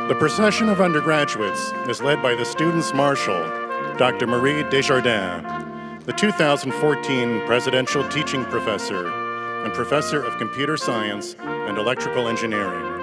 The procession of undergraduates is led by the Students' Marshal, Dr. Marie Desjardins, the 2014 Presidential Teaching Professor and Professor of Computer Science and Electrical Engineering.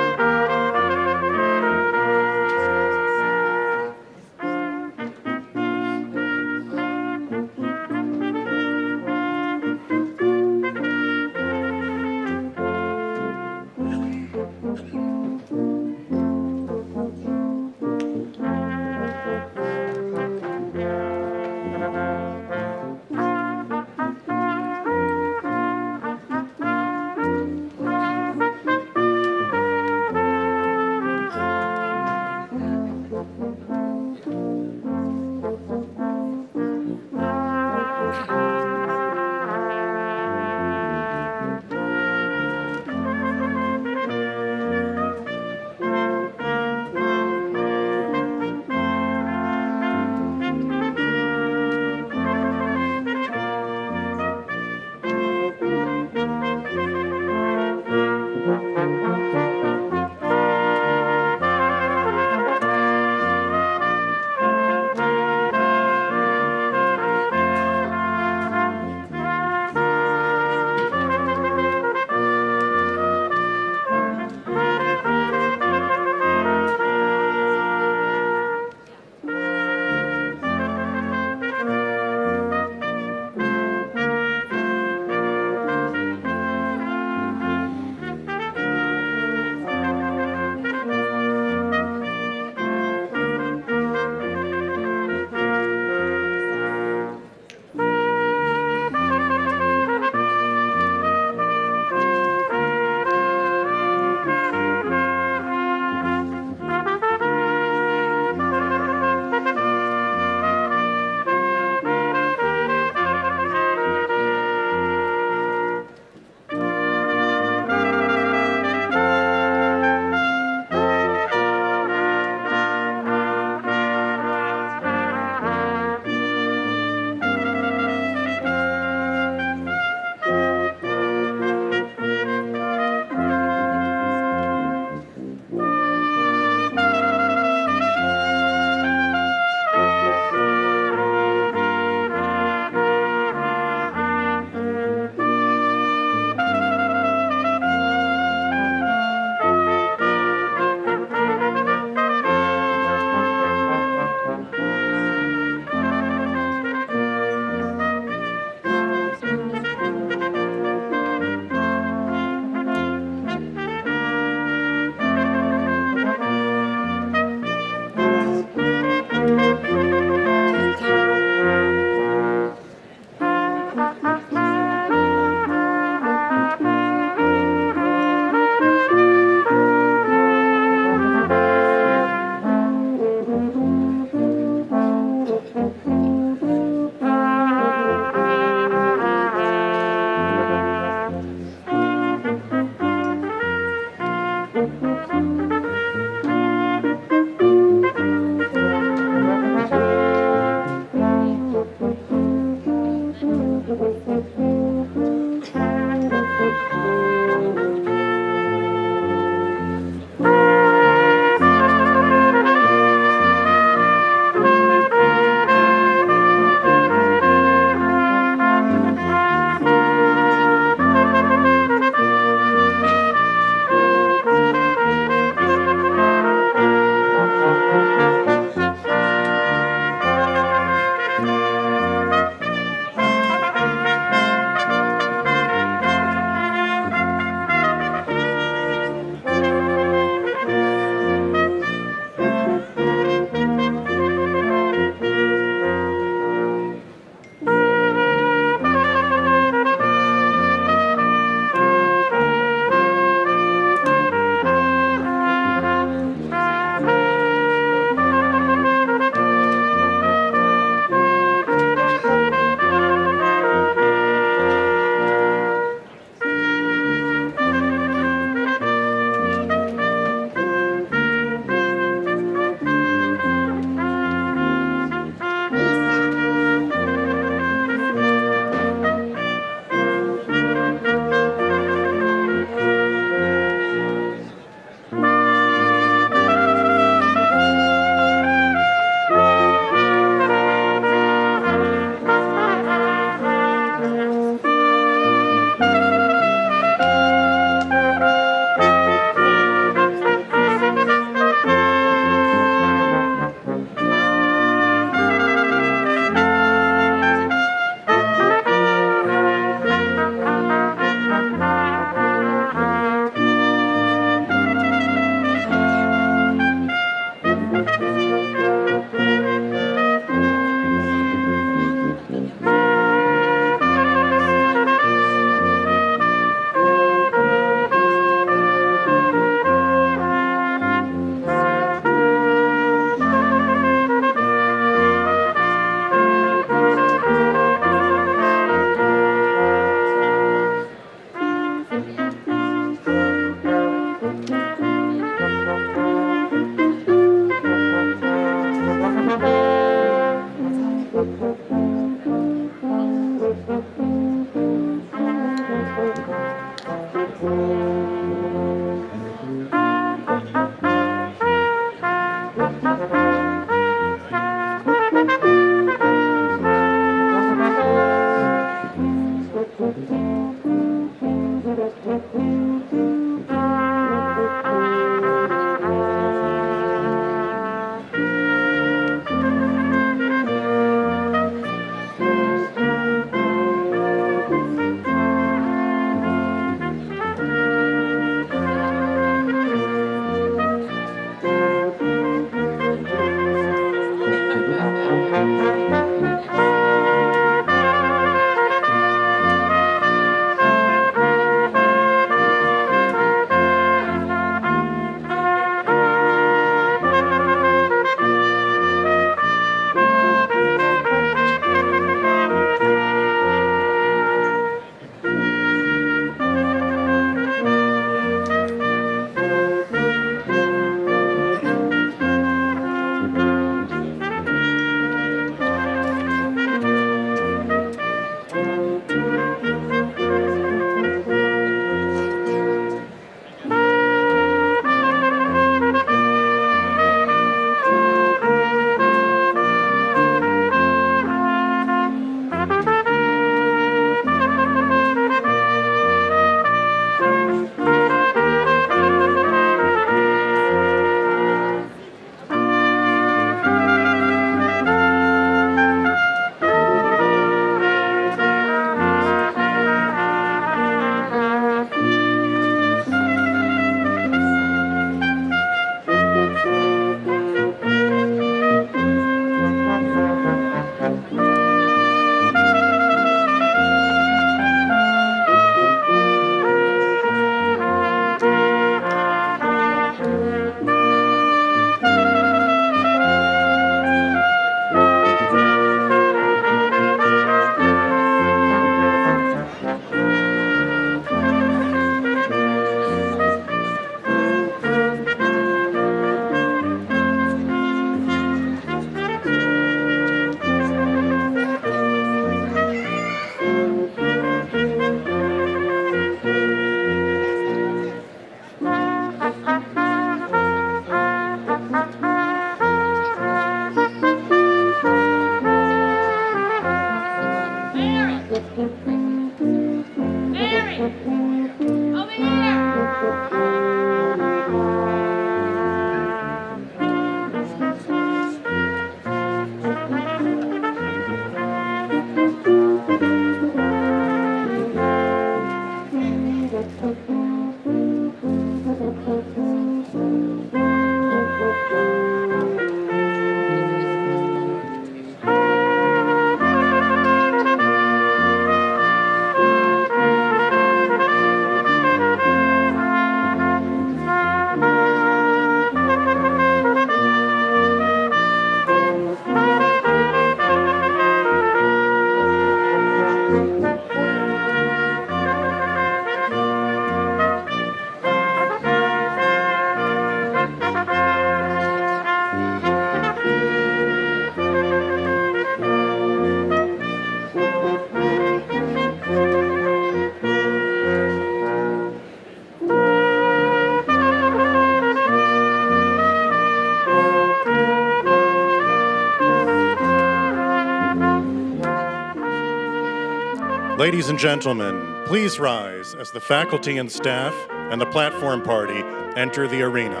Ladies and gentlemen, please rise as the faculty and staff and the platform party enter the arena.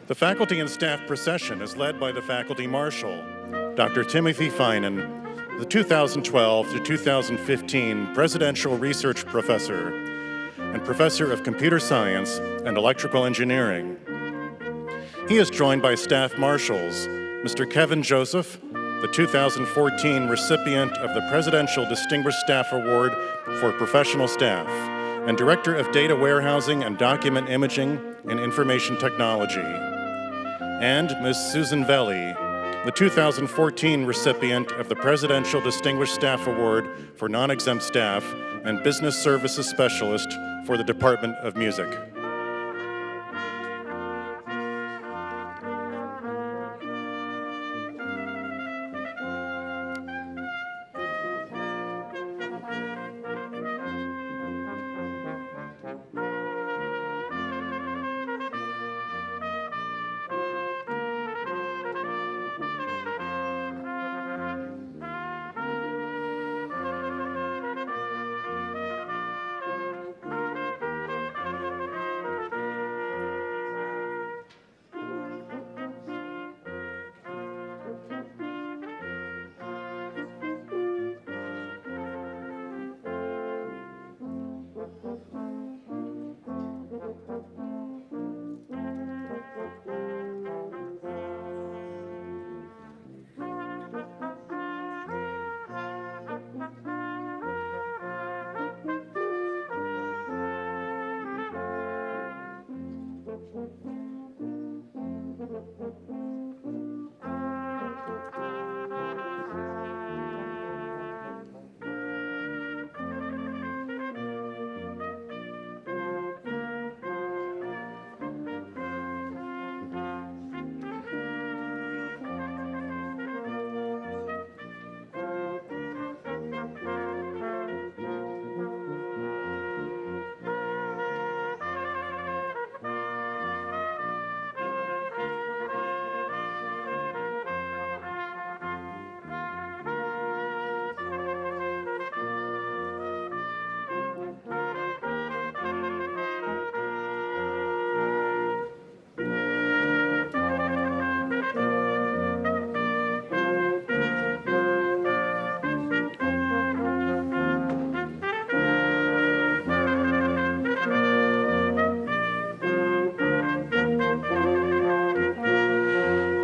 The faculty and staff procession is led by the faculty marshal, Dr. Timothy Finan, the 2012 to 2015 Presidential Research Professor and Professor of Computer Science and Electrical Engineering. He is joined by staff marshals, Mr. Kevin Joseph, the 2014 recipient of the Presidential Distinguished Staff Award for Professional Staff, and Director of Data Warehousing and Document Imaging in Information Technology, and Ms. Susan Velli, the 2014 recipient of the Presidential Distinguished Staff Award for Non-Exempt Staff and Business Services Specialist for the Department of Music.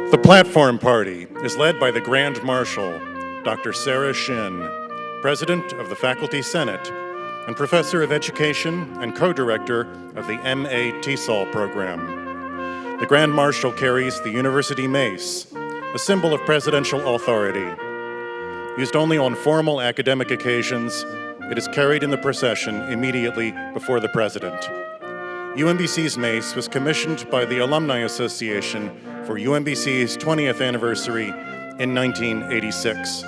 The platform party is led by the Grand Marshal, Dr. Sarah Shin, President of the Faculty Senate and Professor of Education and co-director of the MA TESOL program. The Grand Marshal carries the University Mace, a symbol of presidential authority. Used only on formal academic occasions, it is carried in the procession immediately before the President. UMBC's Mace was commissioned by the Alumni Association for UMBC's 20th anniversary in 1986.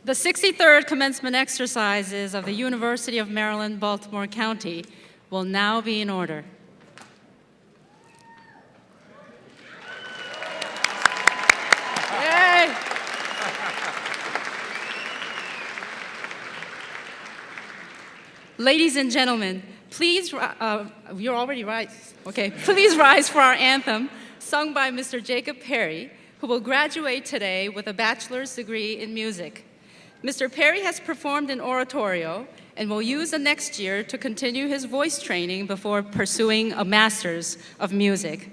The 63rd commencement exercises of the University of Maryland, Baltimore County will now be in order. Yay! Ladies and gentlemen, please, you're already right. Okay, please rise for our anthem, sung by Mr. Jacob Perry, who will graduate today with a bachelor's degree in music. Mr. Perry has performed in oratorio and will use the next year to continue his voice training before pursuing a master's of music.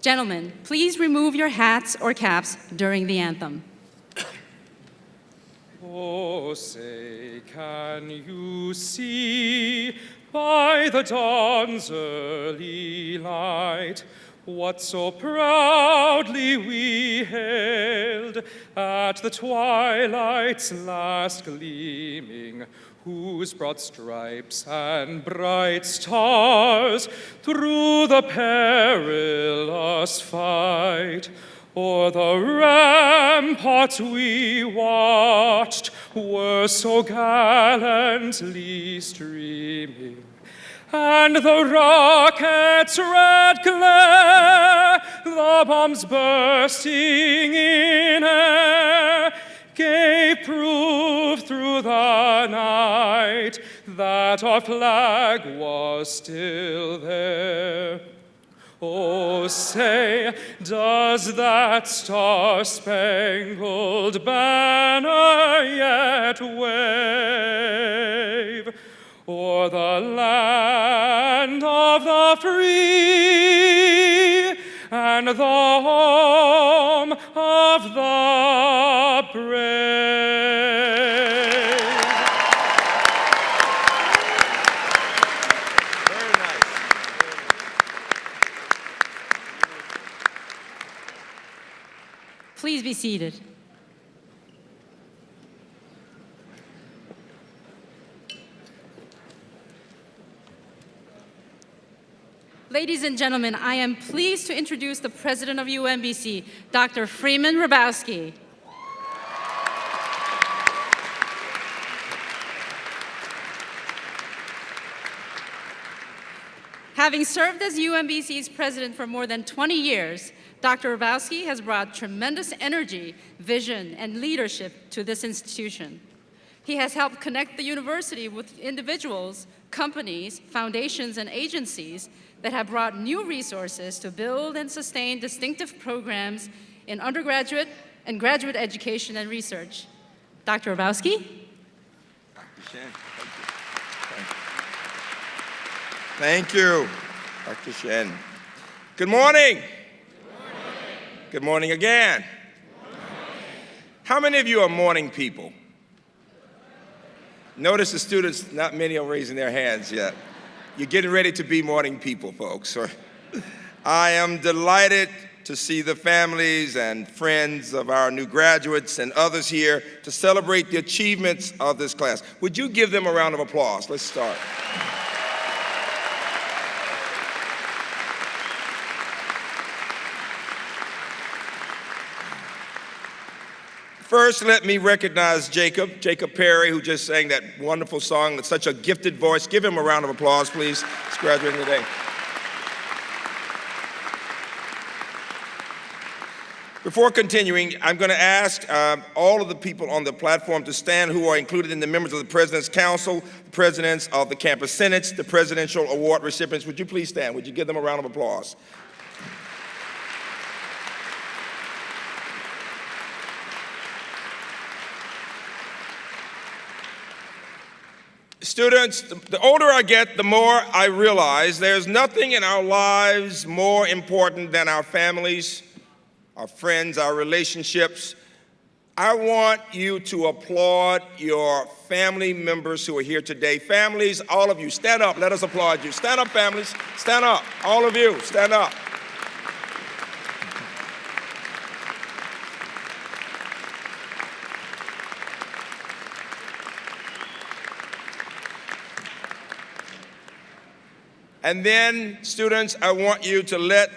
Gentlemen, please remove your hats or caps during the anthem. Oh, say, can you see by the dawn's early light what so proudly we hailed at the twilight's last gleaming, whose broad stripes and bright stars through the perilous fight o'er the ramparts we watched were so gallantly streaming, and the rocket's red glare, the bombs bursting in air, gave proof through the night that our flag was still there. Oh, say, does that star-spangled banner yet wave o'er the land of the free and the home of the brave? Very nice. Please be seated. Ladies and gentlemen, I am pleased to introduce the president of UMBC, Dr. Freeman Hrabowski. Having served as UMBC's president for more than 20 years, Dr. Hrabowski has brought tremendous energy, vision, and leadership to this institution. He has helped connect the university with individuals, companies, foundations, and agencies that have brought new resources to build and sustain distinctive programs in undergraduate and graduate education and research. Dr. Hrabowski? Dr. Shen, thank you. Dr. Shen. Good morning. Good morning again. How many of you are morning people? Notice the students, not many are raising their hands yet. You're getting ready to be morning people, folks. I am delighted to see the families and friends of our new graduates and others here to celebrate the achievements of this class. Would you give them a round of applause? Let's start. First, let me recognize Jacob Perry, who just sang that wonderful song with such a gifted voice. Give him a round of applause, please. He's graduating today. Before continuing, I'm going to ask all of the people on the platform to stand who are included in the members of the President's Council, the presidents of the campus senates, the presidential award recipients. Would you please stand? Would you give them a round of applause? Students, the older I get, the more I realize there's nothing in our lives more important than our families, our friends, our relationships. I want you to applaud your family members who are here today. Families, all of you, stand up. Let us applaud you. Stand up, families. Stand up. All of you, stand up. And then, students, I want you to let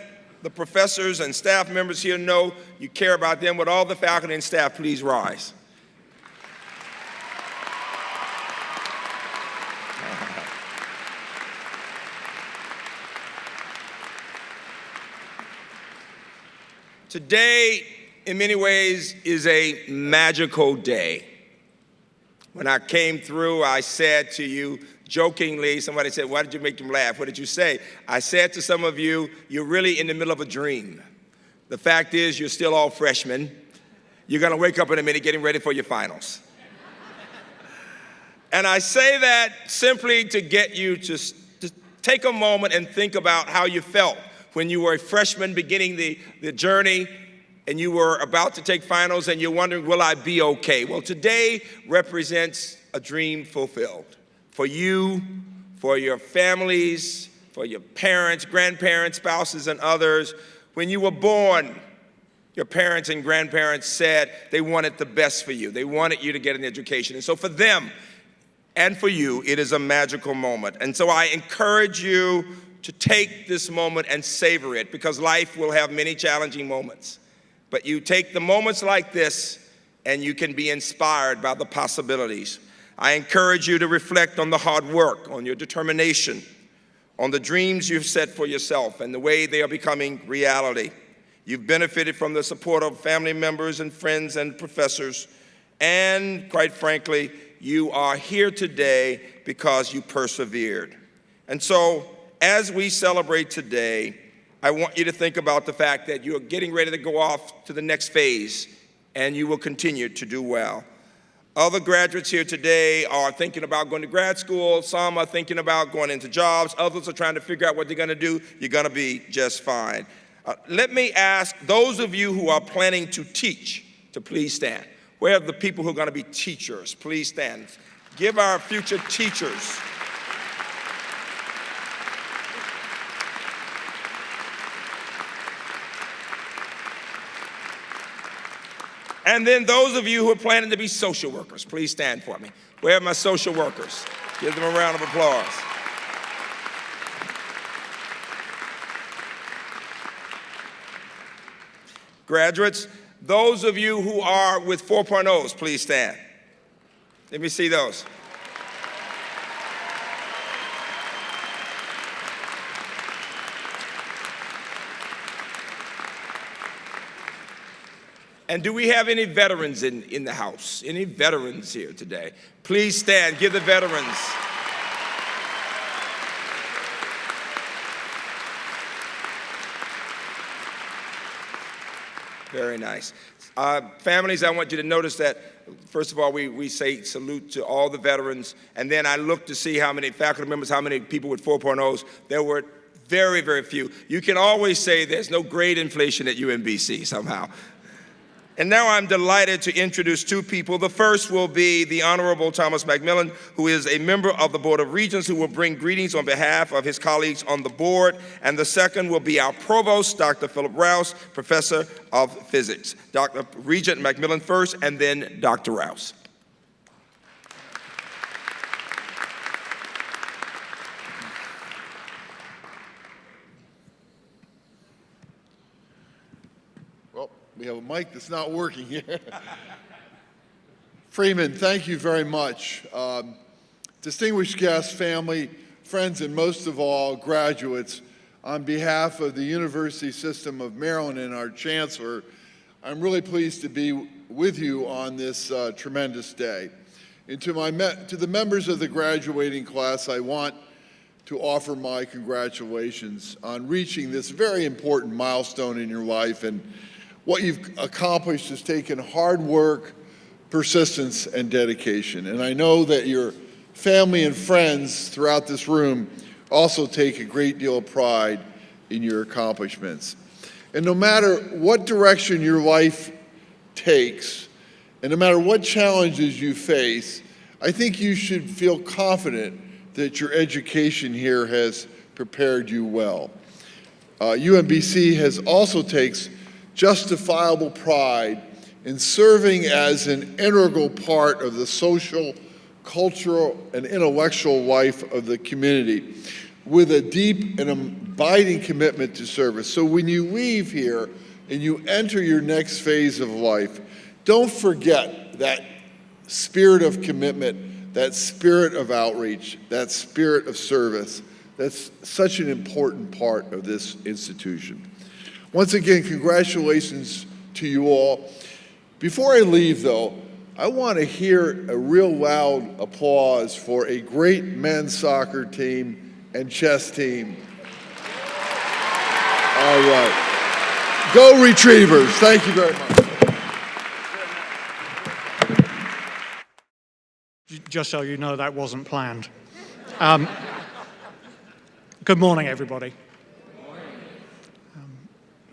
the professors and staff members here know you care about them. With all the faculty and staff, please rise. Today, in many ways, is a magical day. When I came through, I said to you, jokingly, somebody said, why did you make them laugh? What did you say? I said to some of you, you're really in the middle of a dream. The fact is, you're still all freshmen. You're going to wake up in a minute getting ready for your finals. And I say that simply to get you to take a moment and think about how you felt when you were a freshman beginning the journey and you were about to take finals and you're wondering, will I be okay? Well, today represents a dream fulfilled for you, for your families, for your parents, grandparents, spouses, and others. When you were born, your parents and grandparents said they wanted the best for you. They wanted you to get an education. And so for them and for you, it is a magical moment. And so I encourage you to take this moment and savor it, because life will have many challenging moments. But you take the moments like this and you can be inspired by the possibilities. I encourage you to reflect on the hard work, on your determination, on the dreams you've set for yourself and the way they are becoming reality. You've benefited from the support of family members and friends and professors, and quite frankly, you are here today because you persevered. And so, as we celebrate today, I want you to think about the fact that you are getting ready to go off to the next phase, and you will continue to do well. Other graduates here today are thinking about going to grad school. Some are thinking about going into jobs. Others are trying to figure out what they're going to do. You're going to be just fine. Let me ask those of you who are planning to teach to please stand. Where are the people who are going to be teachers? Please stand. Give our future teachers. And then those of you who are planning to be social workers, please stand for me. Where are my social workers? Give them a round of applause. Graduates, those of you who are with 4.0s, please stand. Let me see those. And do we have any veterans in the house? Any veterans here today? Please stand, give the veterans. Very nice. Families, I want you to notice that, first of all, we say salute to all the veterans, and then I look to see how many faculty members, how many people with 4.0s. There were very, very few. You can always say there's no grade inflation at UMBC somehow. And now I'm delighted to introduce two people. The first will be the Honorable Thomas McMillan, who is a member of the Board of Regents, who will bring greetings on behalf of his colleagues on the board. And the second will be our Provost, Dr. Philip Rouse, Professor of Physics. Dr. Regent McMillan first, and then Dr. Rouse. We have a mic that's not working here. Freeman, thank you very much. Distinguished guests, family, friends, and most of all, graduates, on behalf of the University System of Maryland and our Chancellor, I'm really pleased to be with you on this tremendous day. And to the members of the graduating class, I want to offer my congratulations on reaching this very important milestone in your life. And what you've accomplished has taken hard work, persistence, and dedication. And I know that your family and friends throughout this room also take a great deal of pride in your accomplishments. And no matter what direction your life takes, and no matter what challenges you face, I think you should feel confident that your education here has prepared you well. UMBC has also takes justifiable pride in serving as an integral part of the social, cultural, and intellectual life of the community with a deep and abiding commitment to service. So when you leave here and you enter your next phase of life, don't forget that spirit of commitment, that spirit of outreach, that spirit of service. That's such an important part of this institution. Once again, congratulations to you all. Before I leave, though, I want to hear a real loud applause for a great men's soccer team and chess team. All right. Go Retrievers. Thank you very much. Just so you know, that wasn't planned. Good morning, everybody.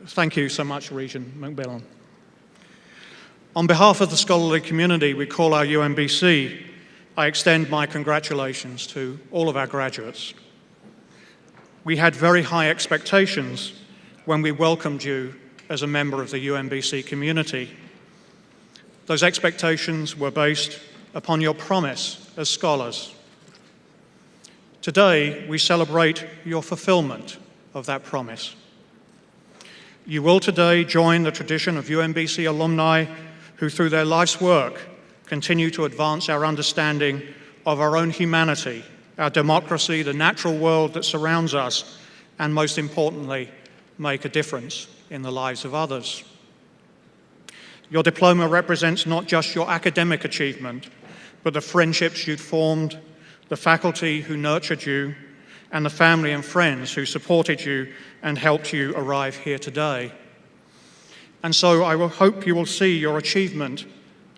Thank you so much, Regent McMillan. On behalf of the scholarly community we call our UMBC, I extend my congratulations to all of our graduates. We had very high expectations when we welcomed you as a member of the UMBC community. Those expectations were based upon your promise as scholars. Today, we celebrate your fulfillment of that promise. You will today join the tradition of UMBC alumni who, through their life's work, continue to advance our understanding of our own humanity, our democracy, the natural world that surrounds us, and most importantly, make a difference in the lives of others. Your diploma represents not just your academic achievement, but the friendships you'd formed, the faculty who nurtured you, and the family and friends who supported you and helped you arrive here today. And so I will hope you will see your achievement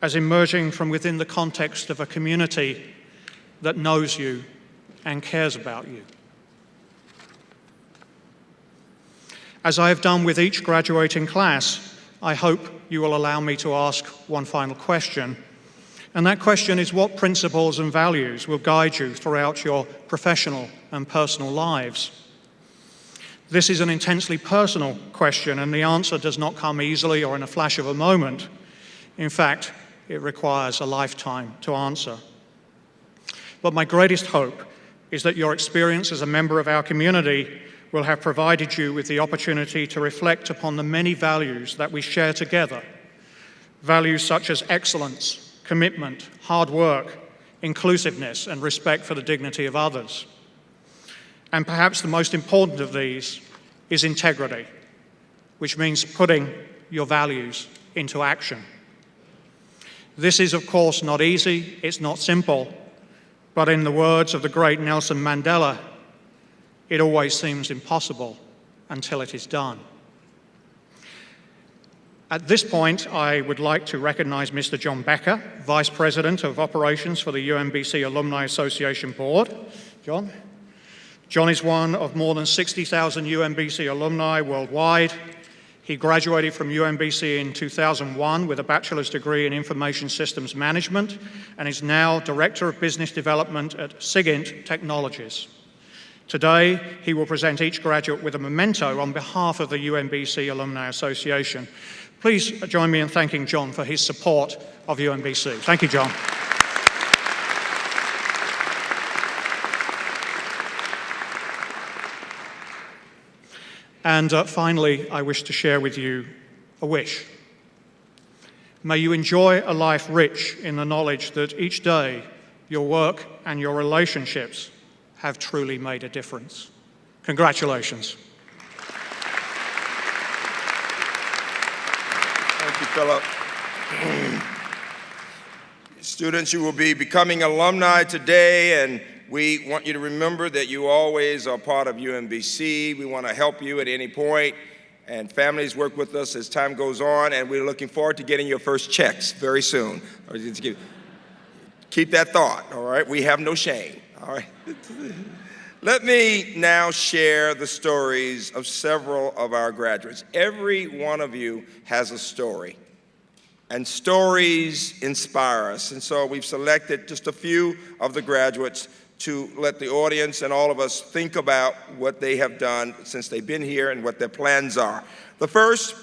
as emerging from within the context of a community that knows you and cares about you. As I have done with each graduating class, I hope you will allow me to ask one final question. And that question is, what principles and values will guide you throughout your professional and personal lives? This is an intensely personal question, and the answer does not come easily or in a flash of a moment. In fact, it requires a lifetime to answer. But my greatest hope is that your experience as a member of our community will have provided you with the opportunity to reflect upon the many values that we share together. Values such as excellence, commitment, hard work, inclusiveness, and respect for the dignity of others. And perhaps the most important of these is integrity, which means putting your values into action. This is, of course, not easy, it's not simple, but in the words of the great Nelson Mandela, it always seems impossible until it is done. At this point, I would like to recognize Mr. John Becker, Vice President of Operations for the UMBC Alumni Association Board. John? John is one of more than 60,000 UMBC alumni worldwide. He graduated from UMBC in 2001 with a bachelor's degree in Information Systems Management and is now Director of Business Development at SIGINT Technologies. Today, he will present each graduate with a memento on behalf of the UMBC Alumni Association. Please join me in thanking John for his support of UMBC. Thank you, John. And finally, I wish to share with you a wish. May you enjoy a life rich in the knowledge that each day your work and your relationships have truly made a difference. Congratulations. Thank you, Philip. Students, you will be becoming alumni today, and we want you to remember that you always are part of UMBC. We want to help you at any point, and families work with us as time goes on, and we're looking forward to getting your first checks very soon. Keep that thought, all right? We have no shame, all right? Let me now share the stories of several of our graduates. Every one of you has a story, and stories inspire us. And so we've selected just a few of the graduates to let the audience and all of us think about what they have done since they've been here and what their plans are. The first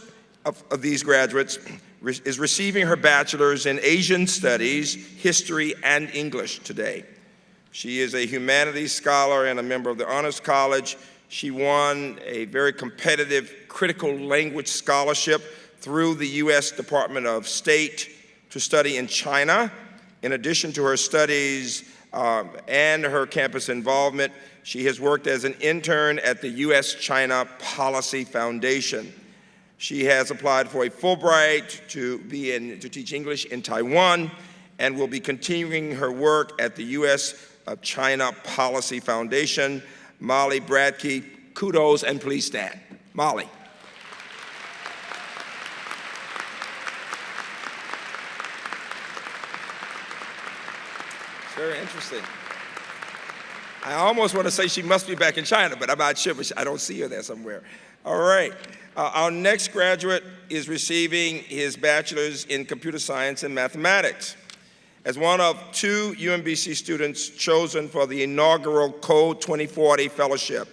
of these graduates is receiving her bachelor's in Asian Studies, History, and English today. She is a humanities scholar and a member of the Honors College. She won a very competitive critical language scholarship through the U.S. Department of State to study in China. In addition to her studies and her campus involvement, she has worked as an intern at the U.S.-China Policy Foundation. She has applied for a Fulbright to teach English in Taiwan and will be continuing her work at the U.S.-China Policy Foundation. Molly Bradkey, kudos and please stand. Molly. Very interesting. I almost want to say she must be back in China, but I'm not sure, but I don't see her there somewhere. All right. Our next graduate is receiving his bachelor's in computer science and mathematics. As one of 2 UMBC students chosen for the inaugural Code 2040 Fellowship,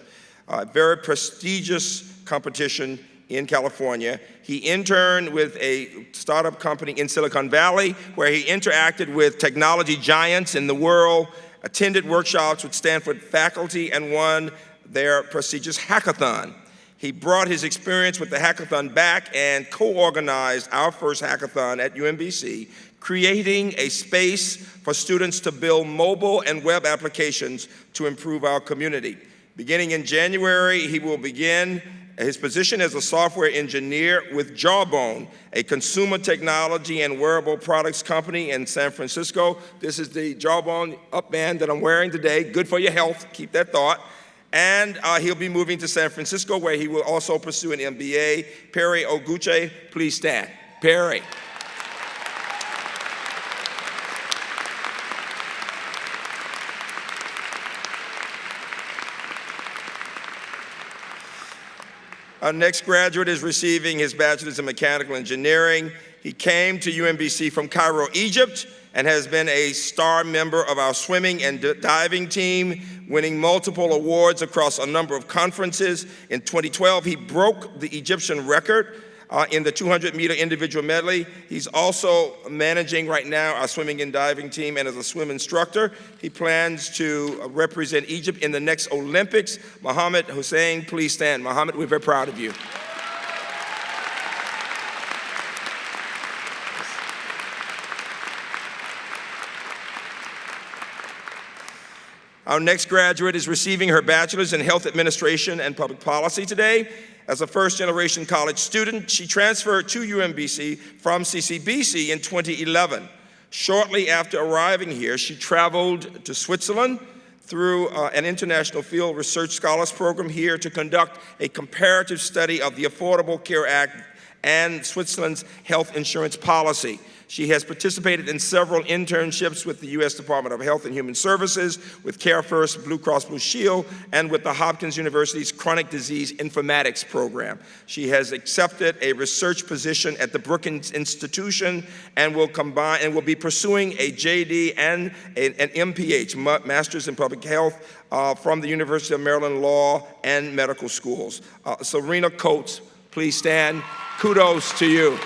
a very prestigious competition in California, he interned with a startup company in Silicon Valley where he interacted with technology giants in the world, attended workshops with Stanford faculty, and won their prestigious hackathon. He brought his experience with the hackathon back and co-organized our first hackathon at UMBC, creating a space for students to build mobile and web applications to improve our community. Beginning in January, he will begin his position as a software engineer with Jawbone, a consumer technology and wearable products company in San Francisco. This is the Jawbone upband that I'm wearing today. Good for your health, keep that thought. And he'll be moving to San Francisco, where he will also pursue an MBA. Perry Oguche, please stand. Perry. Our next graduate is receiving his bachelor's in mechanical engineering. He came to UMBC from Cairo, Egypt, and has been a star member of our swimming and diving team, winning multiple awards across a number of conferences. In 2012, he broke the Egyptian record in the 200-meter individual medley. He's also managing right now our swimming and diving team, and as a swim instructor, he plans to represent Egypt in the next Olympics. Mohammed Hussein, please stand. Mohammed, we're very proud of you. Our next graduate is receiving her bachelor's in health administration and public policy today. As a first-generation college student, she transferred to UMBC from CCBC in 2011. Shortly after arriving here, she traveled to Switzerland through an international field research scholars program here to conduct a comparative study of the Affordable Care Act and Switzerland's health insurance policy. She has participated in several internships with the U.S. Department of Health and Human Services, with Care First, Blue Cross Blue Shield, and with the Hopkins University's Chronic Disease Informatics program. She has accepted a research position at the Brookings Institution and will be pursuing a JD and an MPH, Master's in Public Health, from the University of Maryland Law and Medical Schools. Serena Coates, please stand. Kudos to you.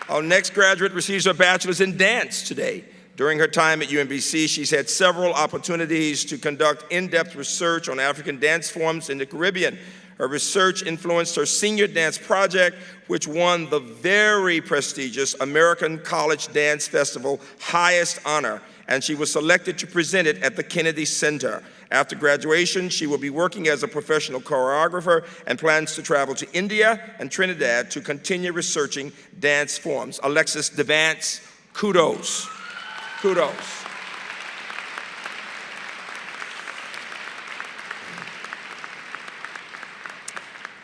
Our next graduate receives her bachelor's in dance today. During her time at UMBC, she's had several opportunities to conduct in-depth research on African dance forms in the Caribbean. Her research influenced her senior dance project, which won the very prestigious American College Dance Festival highest honor, and she was selected to present it at the Kennedy Center. After graduation, she will be working as a professional choreographer and plans to travel to India and Trinidad to continue researching dance forms. Alexis Devance, kudos. Kudos.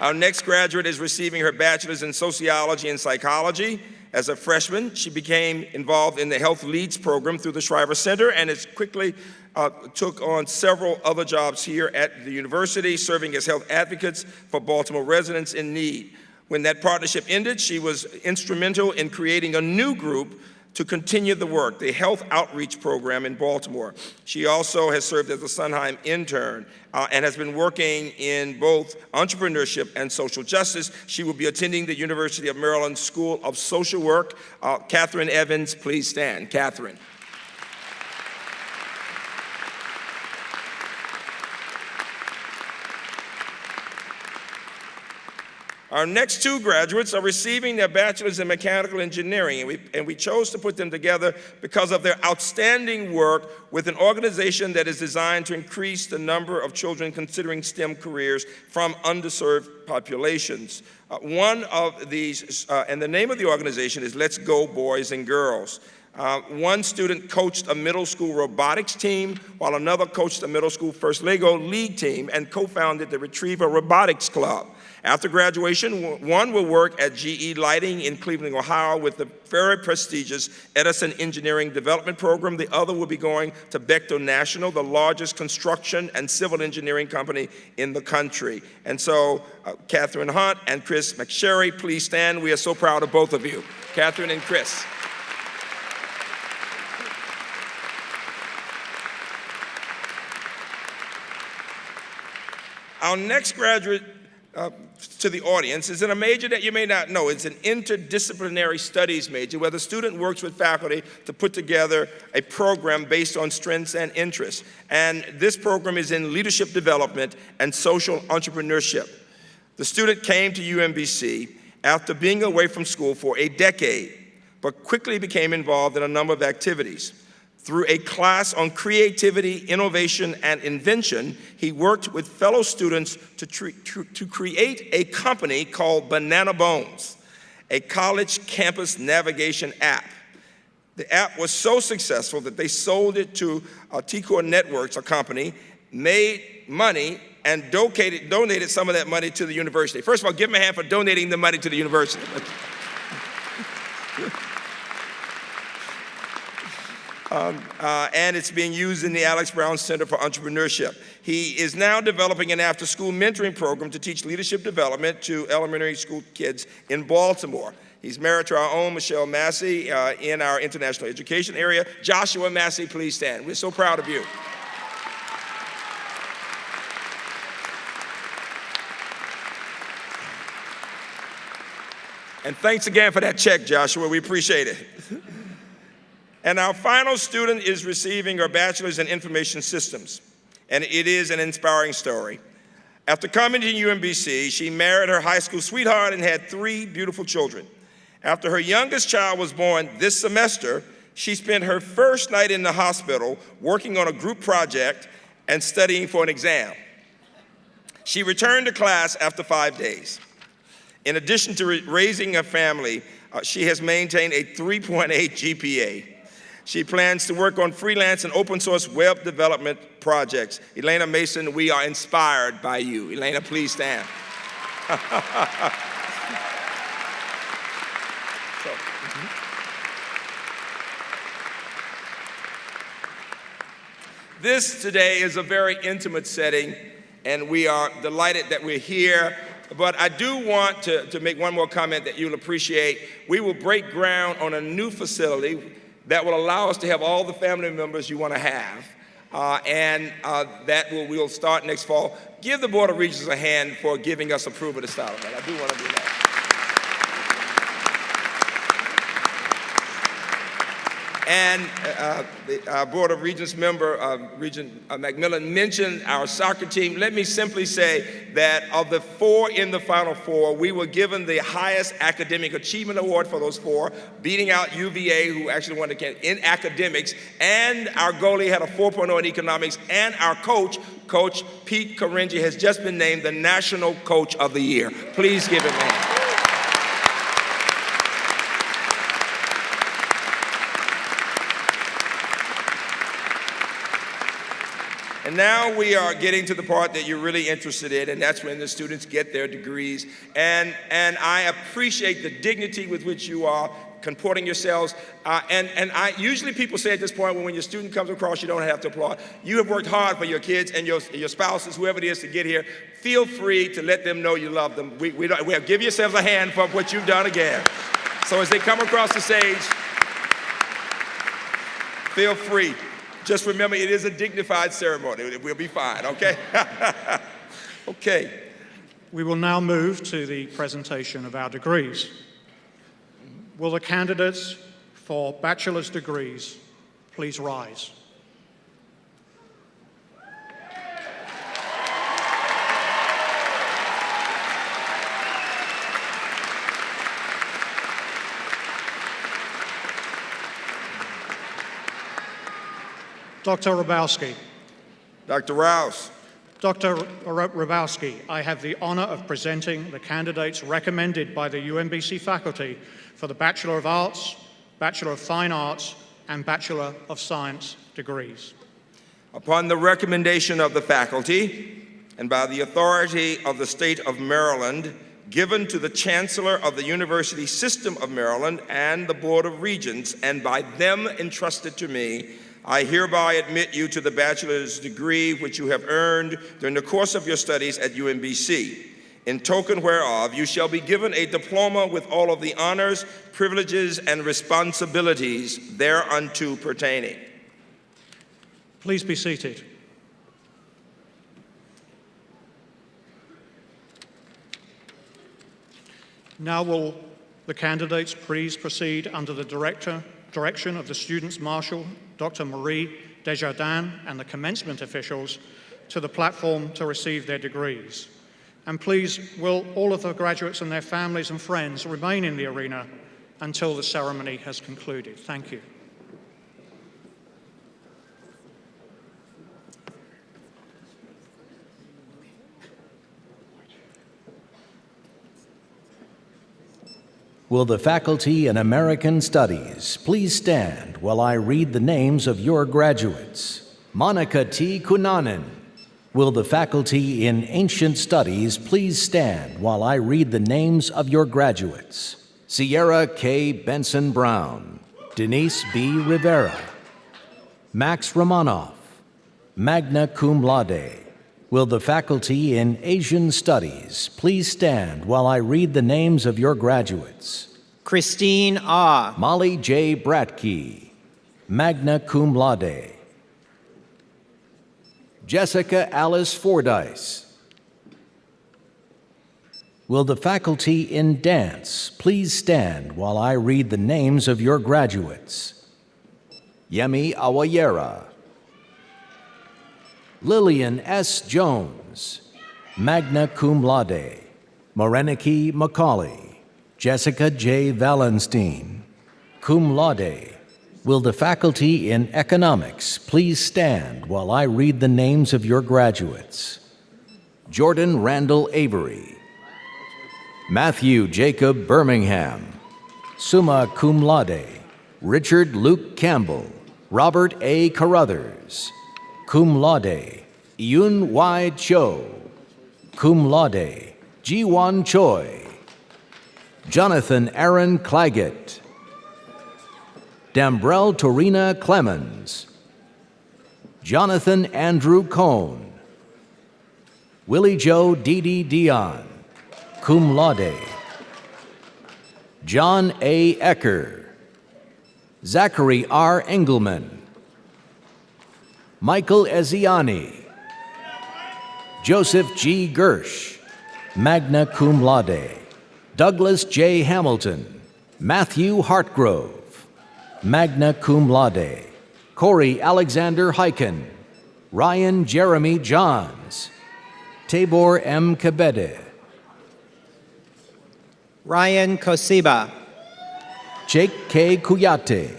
Our next graduate is receiving her bachelor's in sociology and psychology. As a freshman, she became involved in the Health Leads program through the Shriver Center and has quickly took on several other jobs here at the university, serving as health advocates for Baltimore residents in need. When that partnership ended, she was instrumental in creating a new group to continue the work, the Health Outreach Program in Baltimore. She also has served as a Sondheim intern and has been working in both entrepreneurship and social justice. She will be attending the University of Maryland School of Social Work. Catherine Evans, please stand. Catherine. Our next 2 graduates are receiving their bachelor's in mechanical engineering, and we chose to put them together because of their outstanding work with an organization that is designed to increase the number of children considering STEM careers from underserved populations. One of these, and the name of the organization is Let's Go Boys and Girls. One student coached a middle school robotics team, while another coached a middle school First Lego League team and co-founded the Retriever Robotics Club. After graduation, one will work at GE Lighting in Cleveland, Ohio with the very prestigious Edison Engineering Development Program. The other will be going to Bechtel National, the largest construction and civil engineering company in the country. And so, Catherine Hunt and Chris McSherry, please stand. We are so proud of both of you. Catherine and Chris. Our next graduate to the audience is in a major that you may not know. It's an interdisciplinary studies major where the student works with faculty to put together a program based on strengths and interests. And this program is in leadership development and social entrepreneurship. The student came to UMBC after being away from school for a decade, but quickly became involved in a number of activities. Through a class on creativity, innovation, and invention, he worked with fellow students to create a company called Banana Bones, a college campus navigation app. The app was so successful that they sold it to T-Core Networks, a company, made money, and donated some of that money to the university. First of all, give them a hand for donating the money to the university. And it's being used in the Alex Brown Center for Entrepreneurship. He is now developing an after-school mentoring program to teach leadership development to elementary school kids in Baltimore. He's married to our own Michelle Massey in our international education area. Joshua Massey, please stand. We're so proud of you. And thanks again for that check, Joshua. We appreciate it. And our final student is receiving her bachelor's in information systems, and it is an inspiring story. After coming to UMBC, she married her high school sweetheart and had 3 beautiful children. After her youngest child was born this semester, she spent her first night in the hospital working on a group project and studying for an exam. She returned to class after 5 days. In addition to raising a family, she has maintained a 3.8 GPA. She plans to work on freelance and open source web development projects. Elena Mason, we are inspired by you. Elena, please stand. This today is a very intimate setting, and we are delighted that we're here. But I do want to make one more comment that you'll appreciate. We will break ground on a new facility that will allow us to have all the family members you want to have. We'll start next fall. Give the Board of Regents a hand for giving us approval to start on that. I do want to do that. And the Board of Regents member, Regent McMillan, mentioned our soccer team. Let me simply say that of the 4 in the Final Four, we were given the highest academic achievement award for those 4, beating out UVA, who actually won in academics, and our goalie had a 4.0 in economics, and our coach, Coach Pete Caringi, has just been named the National Coach of the Year. Please give him a hand. And now we are getting to the part that you're really interested in, and that's when the students get their degrees. And I appreciate the dignity with which you are comporting yourselves. Usually people say at this point, when your student comes across, you don't have to applaud. You have worked hard for your kids and your spouses, whoever it is, to get here. Feel free to let them know you love them. Give yourselves a hand for what you've done again. So as they come across the stage, feel free. Just remember, it is a dignified ceremony. We'll be fine, okay? Okay. We will now move to the presentation of our degrees. Will the candidates for bachelor's degrees please rise? Dr. Rabowski. Dr. Rouse. Dr. Rabowski, I have the honor of presenting the candidates recommended by the UMBC faculty for the Bachelor of Arts, Bachelor of Fine Arts, and Bachelor of Science degrees. Upon the recommendation of the faculty, and by the authority of the state of Maryland, given to the Chancellor of the University System of Maryland and the Board of Regents, and by them entrusted to me, I hereby admit you to the bachelor's degree which you have earned during the course of your studies at UMBC. In token whereof, you shall be given a diploma with all of the honors, privileges, and responsibilities thereunto pertaining. Please be seated. Now will the candidates please proceed under the direction of the Students' Marshal, Dr. Marie Desjardins, and the commencement officials to the platform to receive their degrees. And please, will all of the graduates and their families and friends remain in the arena until the ceremony has concluded. Thank you. Will the faculty in American Studies please stand while I read the names of your graduates? Monica T. Kunanen. Will the faculty in Ancient Studies please stand while I read the names of your graduates? Sierra K. Benson Brown, Denise B. Rivera, Max Romanoff, magna cum laude. Will the faculty in Asian Studies please stand while I read the names of your graduates? Christine Ah. Molly J. Bratke, magna cum laude. Jessica Alice Fordyce. Will the faculty in Dance please stand while I read the names of your graduates? Yemi Awayera, Lillian S. Jones, magna cum laude. Morenike Macaulay, Jessica J. Valenstein, cum laude. Will the faculty in Economics please stand while I read the names of your graduates? Jordan Randall Avery, Matthew Jacob Birmingham, summa cum laude. Richard Luke Campbell, Robert A. Carruthers, cum laude. Yun Y. Cho, cum laude. Ji-Wan Choi, Jonathan Aaron Claggett, Dambrell Torina Clemens, Jonathan Andrew Cohn, Willie Joe Didi Dion, cum laude. John A. Ecker, Zachary R. Engelman, Michael Eziani, Joseph G. Gersh, magna cum laude. Douglas J. Hamilton, Matthew Hartgrove, magna cum laude. Corey Alexander Hyken, Ryan Jeremy Johns, Tabor M. Kabede, Ryan Kosiba. Jake K. Kuyate,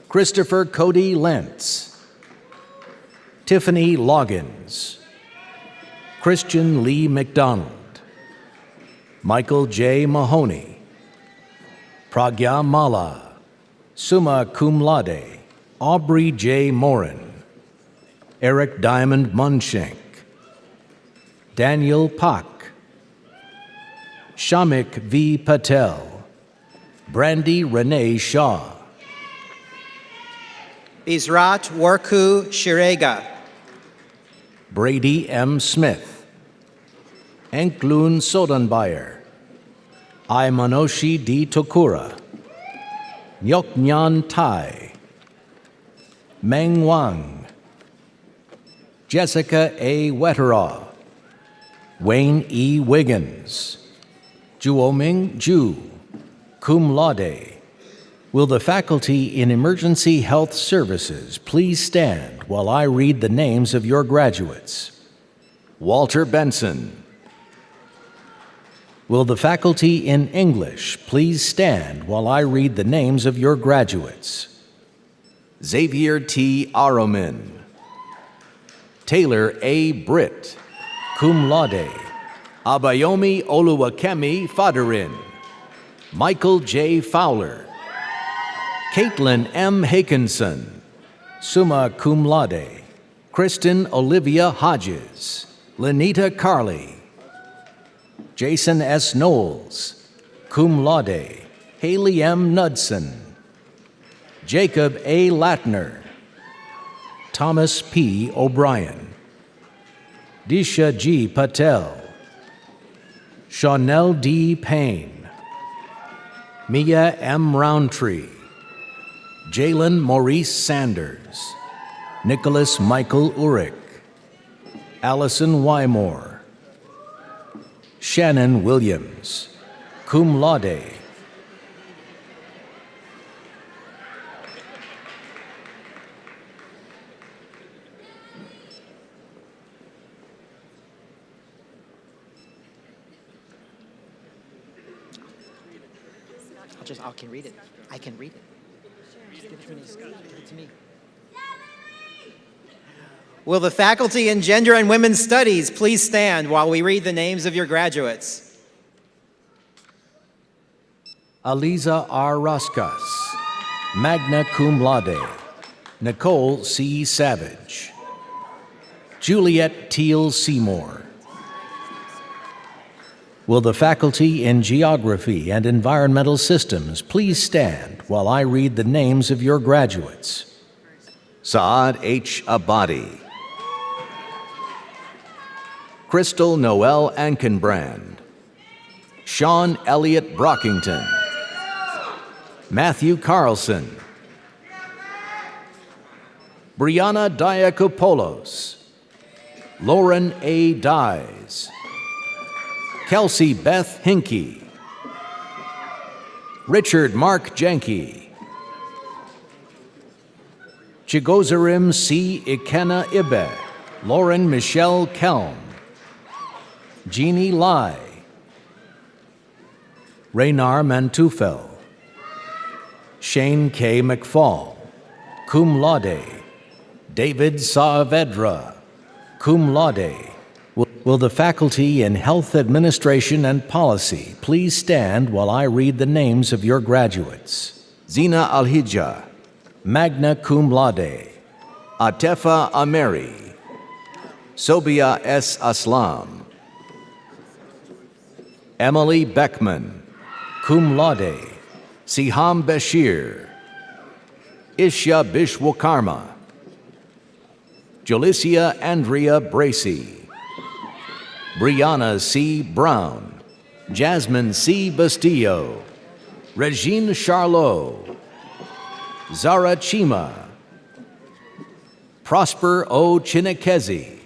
Christopher Cody Lentz, Tiffany Loggins, Christian Lee McDonald, Michael J. Mahoney, Pragya Mala, summa cum laude. Aubrey J. Morin, Eric Diamond Munshenk, Daniel Pak, Shamik V. Patel, Brandy Renee Shaw, Bizrat Warku Shirega. Brady M. Smith, Enklun Sodanbayer, Aimanoshi D. Tokura, Nyoknyan Tai, Meng Wang, Jessica A. Wetterall, Wayne E. Wiggins, Juoming Ju, cum laude. Will the faculty in Emergency Health Services please stand while I read the names of your graduates? Walter Benson. Will the faculty in English please stand while I read the names of your graduates? Xavier T. Aromin, Taylor A. Britt, cum laude. Abayomi Oluwakemi Fadarin, Michael J. Fowler, Caitlin M. Hakinson, summa cum laude. Kristen Olivia Hodges, Lenita Carley, Jason S. Knowles, cum laude, Haley M. Knudsen, Jacob A. Latner, Thomas P. O'Brien, Disha G. Patel, Chanel D. Payne, Mia M. Roundtree, Jalen Maurice Sanders, Nicholas Michael Urich, Allison Wymore, Shannon Williams, cum laude, I can read it. I can read it. Just give it to me. Give it to me. Will the faculty in Gender and Women's Studies please stand while we read the names of your graduates? Aliza R. Raskas, magna cum laude, Nicole C. Savage, Juliet Teal Seymour. Will the faculty in Geography and Environmental Systems please stand while I read the names of your graduates? Saad H. Abadi, Crystal Noel Ankenbrand, Sean Elliott Brockington, Matthew Carlson, Brianna Diakopoulos, Lauren A. Dyes, Kelsey Beth Hinkey, Richard Mark Jenke, Chigozarim C. Ikena Ibe, Lauren Michelle Kelm, Jeannie Lai, Raynar Mantufel, Shane K. McFall, cum laude, David Saavedra, cum laude. Will the faculty in Health Administration and Policy please stand while I read the names of your graduates? Zina Alhija, magna cum laude, Atefa Ameri, Sobia S. Aslam, Emily Beckman, cum laude, Siham Bashir, Isha Bishwakarma, Jolicia Andrea Bracey, Brianna C. Brown, Jasmine C. Bastillo, Regine Charlot, Zara Chima, Prosper O. Chinekezi,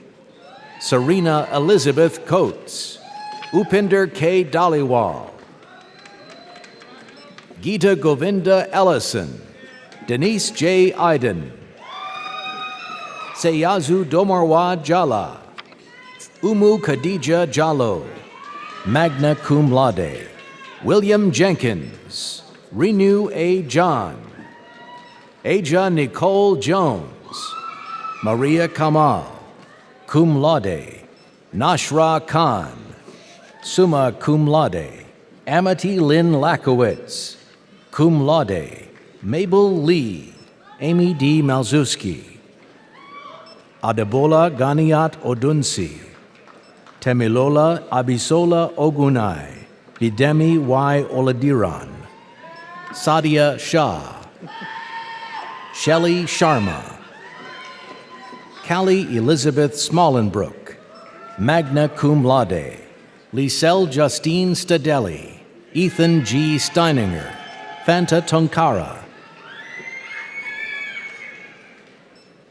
Serena Elizabeth Coates, Upinder K. Dhaliwal, Geeta Govinda Ellison, Denise J. Iden, Seyazu Domarwa Jala, Umu Khadija Jallo, magna cum laude, William Jenkins, Renew A. John, Aja Nicole Jones, Maria Kamal, cum laude, Nashra Khan, summa cum laude, Amity Lynn Lakowitz, cum laude, Mabel Lee, Amy D. Malzuski, Adebola Ganiat Odunsi, Temilola Abisola Ogunai, Bidemi Y. Oladiran, Sadia Shah, Shelley Sharma, Callie Elizabeth Smallenbrook, magna cum laude, Lisel Justine Stadelli, Ethan G. Steininger, Fanta Tonkara.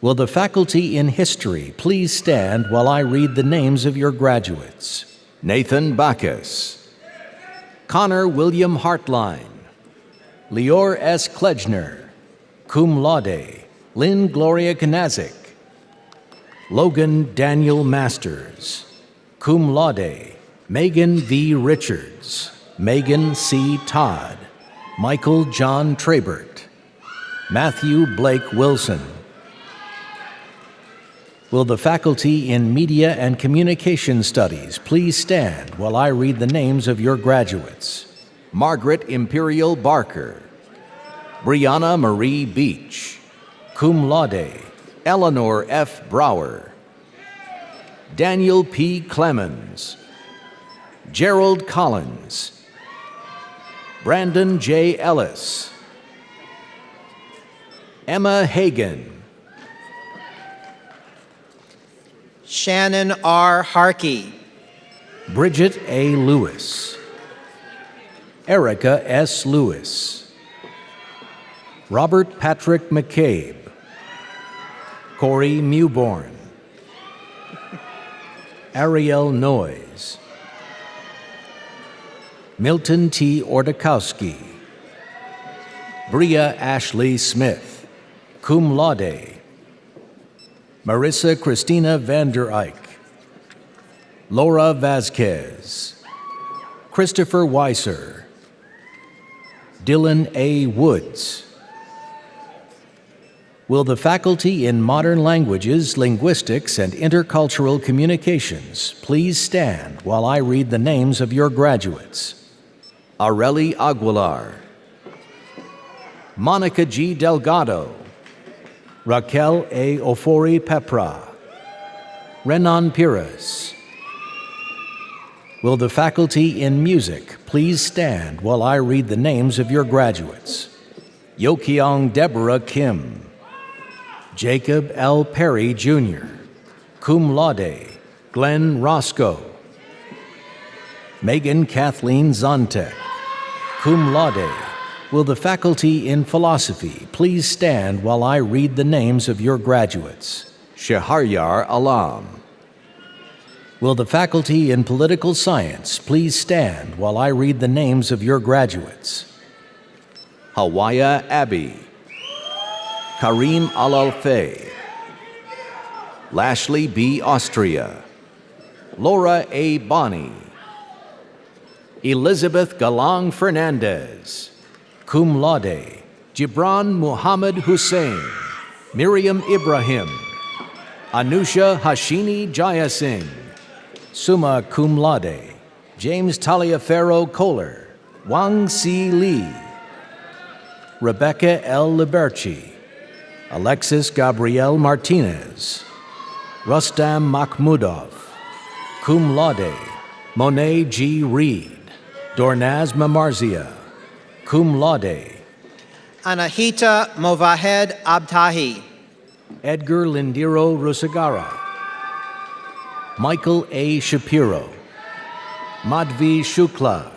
Will the faculty in history please stand while I read the names of your graduates? Nathan Bacchus, Connor William Hartline, Lior S. Kledgner, cum laude, Lynn Gloria Knazik, Logan Daniel Masters, cum laude, Megan V. Richards, Megan C. Todd, Michael John Trabert, Matthew Blake Wilson. Will the faculty in Media and Communication Studies please stand while I read the names of your graduates? Margaret Imperial Barker, Brianna Marie Beach, cum laude, Eleanor F. Brower, Daniel P. Clemens, Gerald Collins, Brandon J. Ellis, Emma Hagan, Shannon R. Harkey, Bridget A. Lewis, Erica S. Lewis, Robert Patrick McCabe, Corey Mewborn, Ariel Noyes, Milton T. Ordakowski, Bria Ashley Smith, cum laude, Marissa Christina Vander Eyck, Laura Vasquez, Christopher Weiser, Dylan A. Woods. Will the faculty in Modern Languages, Linguistics, and Intercultural Communications please stand while I read the names of your graduates? Areli Aguilar, Monica G. Delgado, Raquel A. Ofori Pepra, Renan Pires. Will the faculty in music please stand while I read the names of your graduates? Yokyong Deborah Kim, Jacob L. Perry, Jr., cum laude, Glenn Roscoe, Megan Kathleen Zontek, cum laude. Will the faculty in philosophy please stand while I read the names of your graduates? Shaharyar Alam. Will the faculty in political science please stand while I read the names of your graduates? Hawaya Abbey, Karim Alalfeh, Lashley B. Austria, Laura A. Bonney, Elizabeth Galang Fernandez, cum laude, Gibran Muhammad Hussein, Miriam Ibrahim, Anusha Hashini Jayasingh, summa cum laude, James Taliaferro Kohler, Wang Si Lee, Rebecca L. Liberci, Alexis Gabriel Martinez, Rustam Makhmudov, cum laude, Monet G. Reed, Dornaz Mamarzia, cum laude, Anahita Movahed Abtahi, Edgar Lindiro Rusagara, Michael A. Shapiro, Madhvi Shukla.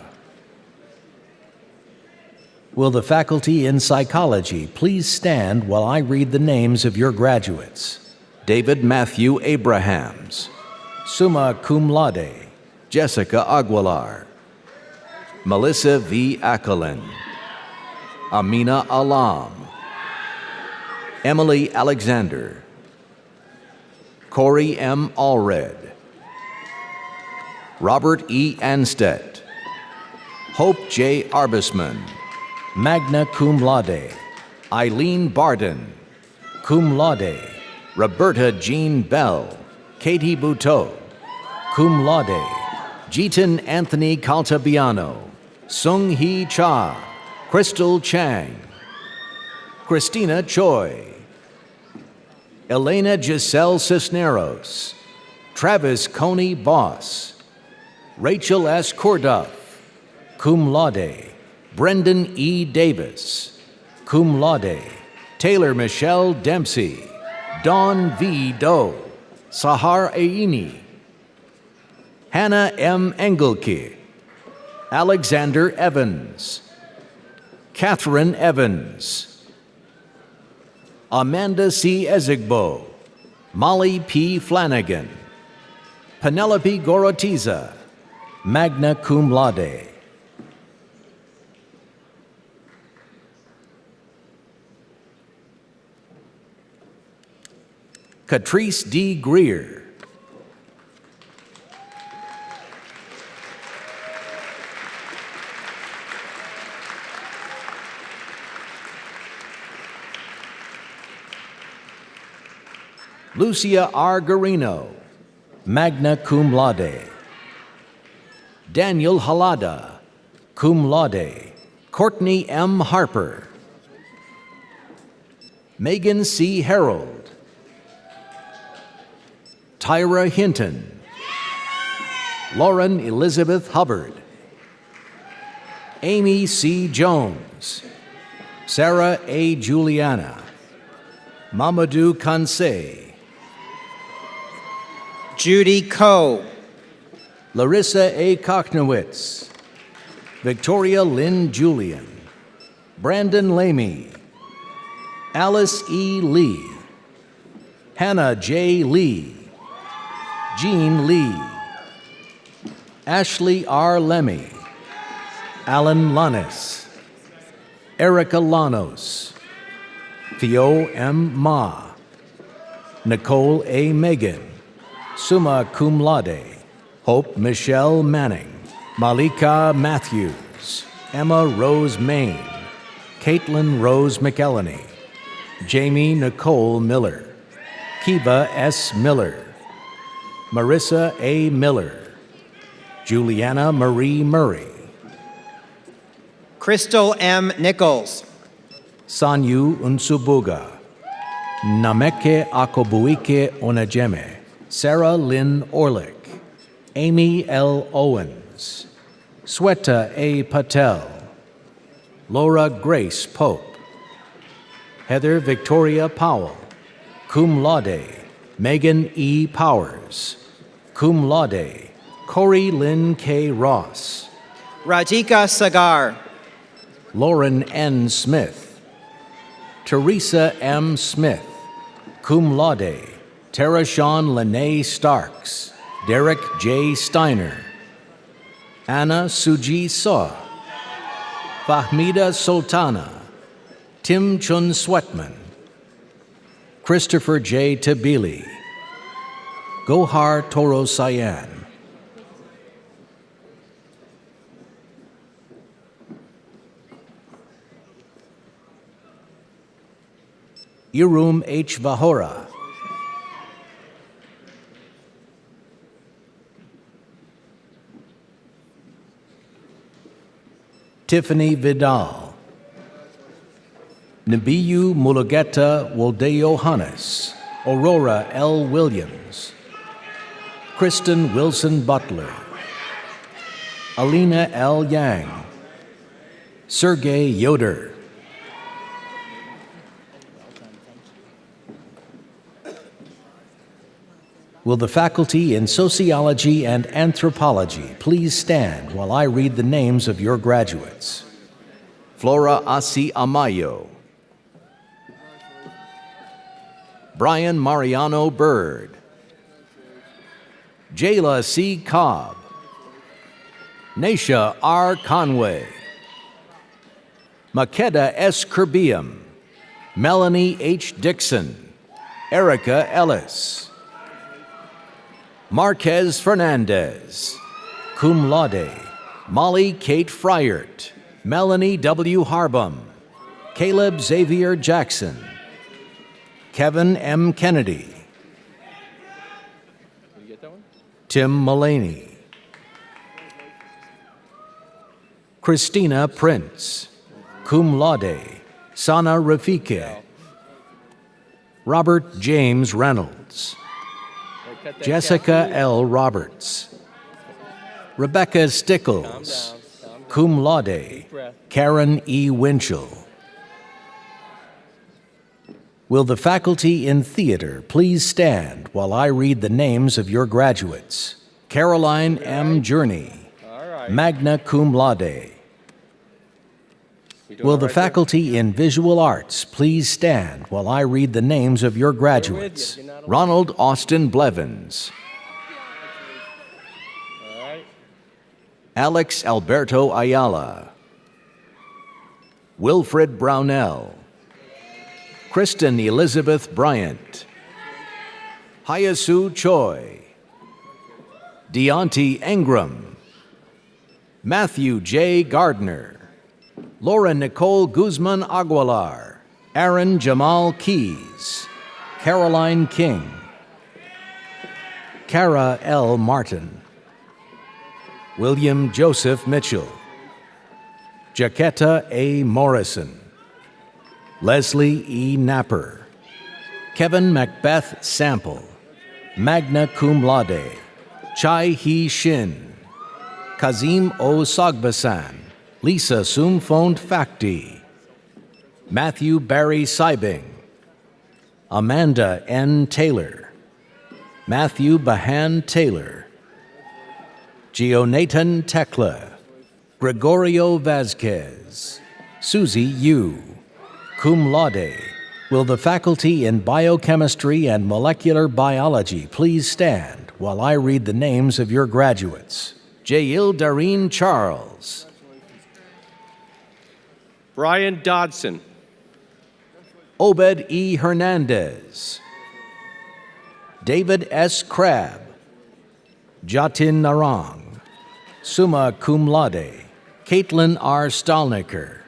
Will the faculty in psychology please stand while I read the names of your graduates? David Matthew Abrahams, summa cum laude, Jessica Aguilar, Melissa V. Akalin, Amina Alam, Emily Alexander, Corey M. Allred, Robert E. Anstedt, Hope J. Arbisman, magna cum laude, Eileen Barden, cum laude, Roberta Jean Bell, Katie Buteau, cum laude, Jitan Anthony Caltabiano, Sung Hee Cha, Crystal Chang, Christina Choi, Elena Giselle Cisneros, Travis Coney Boss, Rachel S. Korduff, cum laude, Brendan E. Davis, cum laude, Taylor Michelle Dempsey, Dawn V. Doe, Sahar Aini, Hannah M. Engelke, Alexander Evans, Catherine Evans, Amanda C. Ezigbo, Molly P. Flanagan, Penelope Gorotiza, magna cum laude. Catrice D. Greer, Lucia R. Garino, magna cum laude. Daniel Halada, cum laude. Courtney M. Harper, Megan C. Harold, Tyra Hinton. Lauren Elizabeth Hubbard. Amy C. Jones. Sarah A. Juliana. Mamadou Kansé. Judy Coe. Larissa A. Kochnowitz. Victoria Lynn Julian. Brandon Lamy. Alice E. Lee. Hannah J. Lee. Jean Lee. Ashley R. Lemmy. Alan Lannis. Erica Lanos. Theo M. Ma. Nicole A. Megan. Summa cum laude. Hope Michelle Manning. Malika Matthews. Emma Rose Main. Caitlin Rose McElhenney. Jamie Nicole Miller. Kiva S. Miller. Marissa A. Miller. Juliana Marie Murray. Crystal M. Nichols. Sanyu Unsubuga. Nameke Akobuike Onajeme. Sarah Lynn Orlick. Amy L. Owens. Sweta A. Patel. Laura Grace Pope. Heather Victoria Powell. Cum laude, Megan E. Powers. Cum laude, Corey Lynn K. Ross. Radhika Sagar. Lauren N. Smith. Teresa M. Smith. Cum laude, Tara Shawn Lene Starks. Derek J. Steiner. Anna Suji Saw. Fahmida Sultana. Tim Chun Sweatman. Christopher J. Tabili. Gohar Toro Sayan. Irum H. Vahora. Tiffany Vidal. Nabiyu Mulugeta Woldeo Hannes. Aurora L. Williams. Kristen Wilson Butler. Alina L. Yang. Sergey Yoder. Will the faculty in sociology and anthropology please stand while I read the names of your graduates? Flora Asi Amayo. Brian Mariano Bird. Jayla C. Cobb. Nasha R. Conway. Makeda S. Kerbium. Melanie H. Dixon. Erica Ellis. Marquez Fernandez. Cum laude, Molly Kate Fryert. Melanie W. Harbum. Caleb Xavier Jackson. Kevin M. Kennedy. Tim Mullaney. Christina Prince. Cum laude, Sana Rafike. Robert James Reynolds. Jessica L. Roberts. Rebecca Stickles. Cum laude, Karen E. Winchell. Will the faculty in theater please stand while I read the names of your graduates? Caroline M. Journey, magna cum laude. Will the faculty in visual arts please stand while I read the names of your graduates? Ronald Austin Blevins. Alex Alberto Ayala. Wilfred Brownell. Kristen Elizabeth Bryant. Hyasu Choi. Deonte Engram. Matthew J. Gardner. Laura Nicole Guzman Aguilar. Aaron Jamal Keys. Caroline King. Cara L. Martin. William Joseph Mitchell. Jaquetta A. Morrison. Leslie E. Napper. Kevin Macbeth Sample. magna cum laude, Chai Hee Shin, Kazim O. Sogbasan, Lisa Sum Phond Facti, Matthew Barry Seibing, Amanda N. Taylor, Matthew Bahan Taylor, Gionatan Tekla, Gregorio Vasquez, Susie Yu, cum laude. Will the faculty in biochemistry and molecular biology please stand while I read the names of your graduates? Jail Dareen Charles, Brian Dodson, Obed E. Hernandez, David S. Crabb, Jatin Narang, summa cum laude, Caitlin R. Stalniker,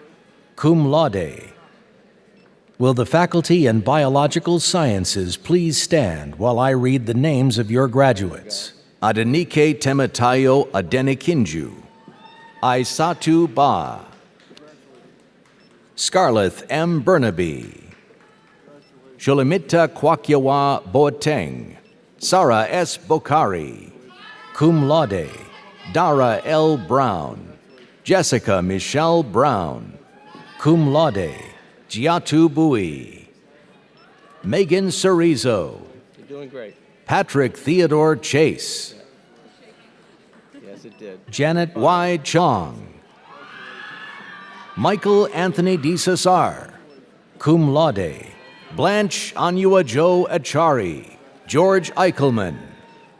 cum laude. Will the faculty in biological sciences please stand while I read the names of your graduates? Adenike Temetayo Adenikinju, Aisatu Ba, Scarlett M. Burnaby, Shulamita Kwakyawa Boateng, Sarah S. Bokhari, cum laude, Dara L. Brown, Jessica Michelle Brown, cum laude, Giatu Bui, Megan Cerezo, you're doing great. Patrick Theodore Chase, Yes, it did. Janet Y. Chong, Michael Anthony D. Cesar, cum laude, Blanche Anua Jo Achari, George Eichelman,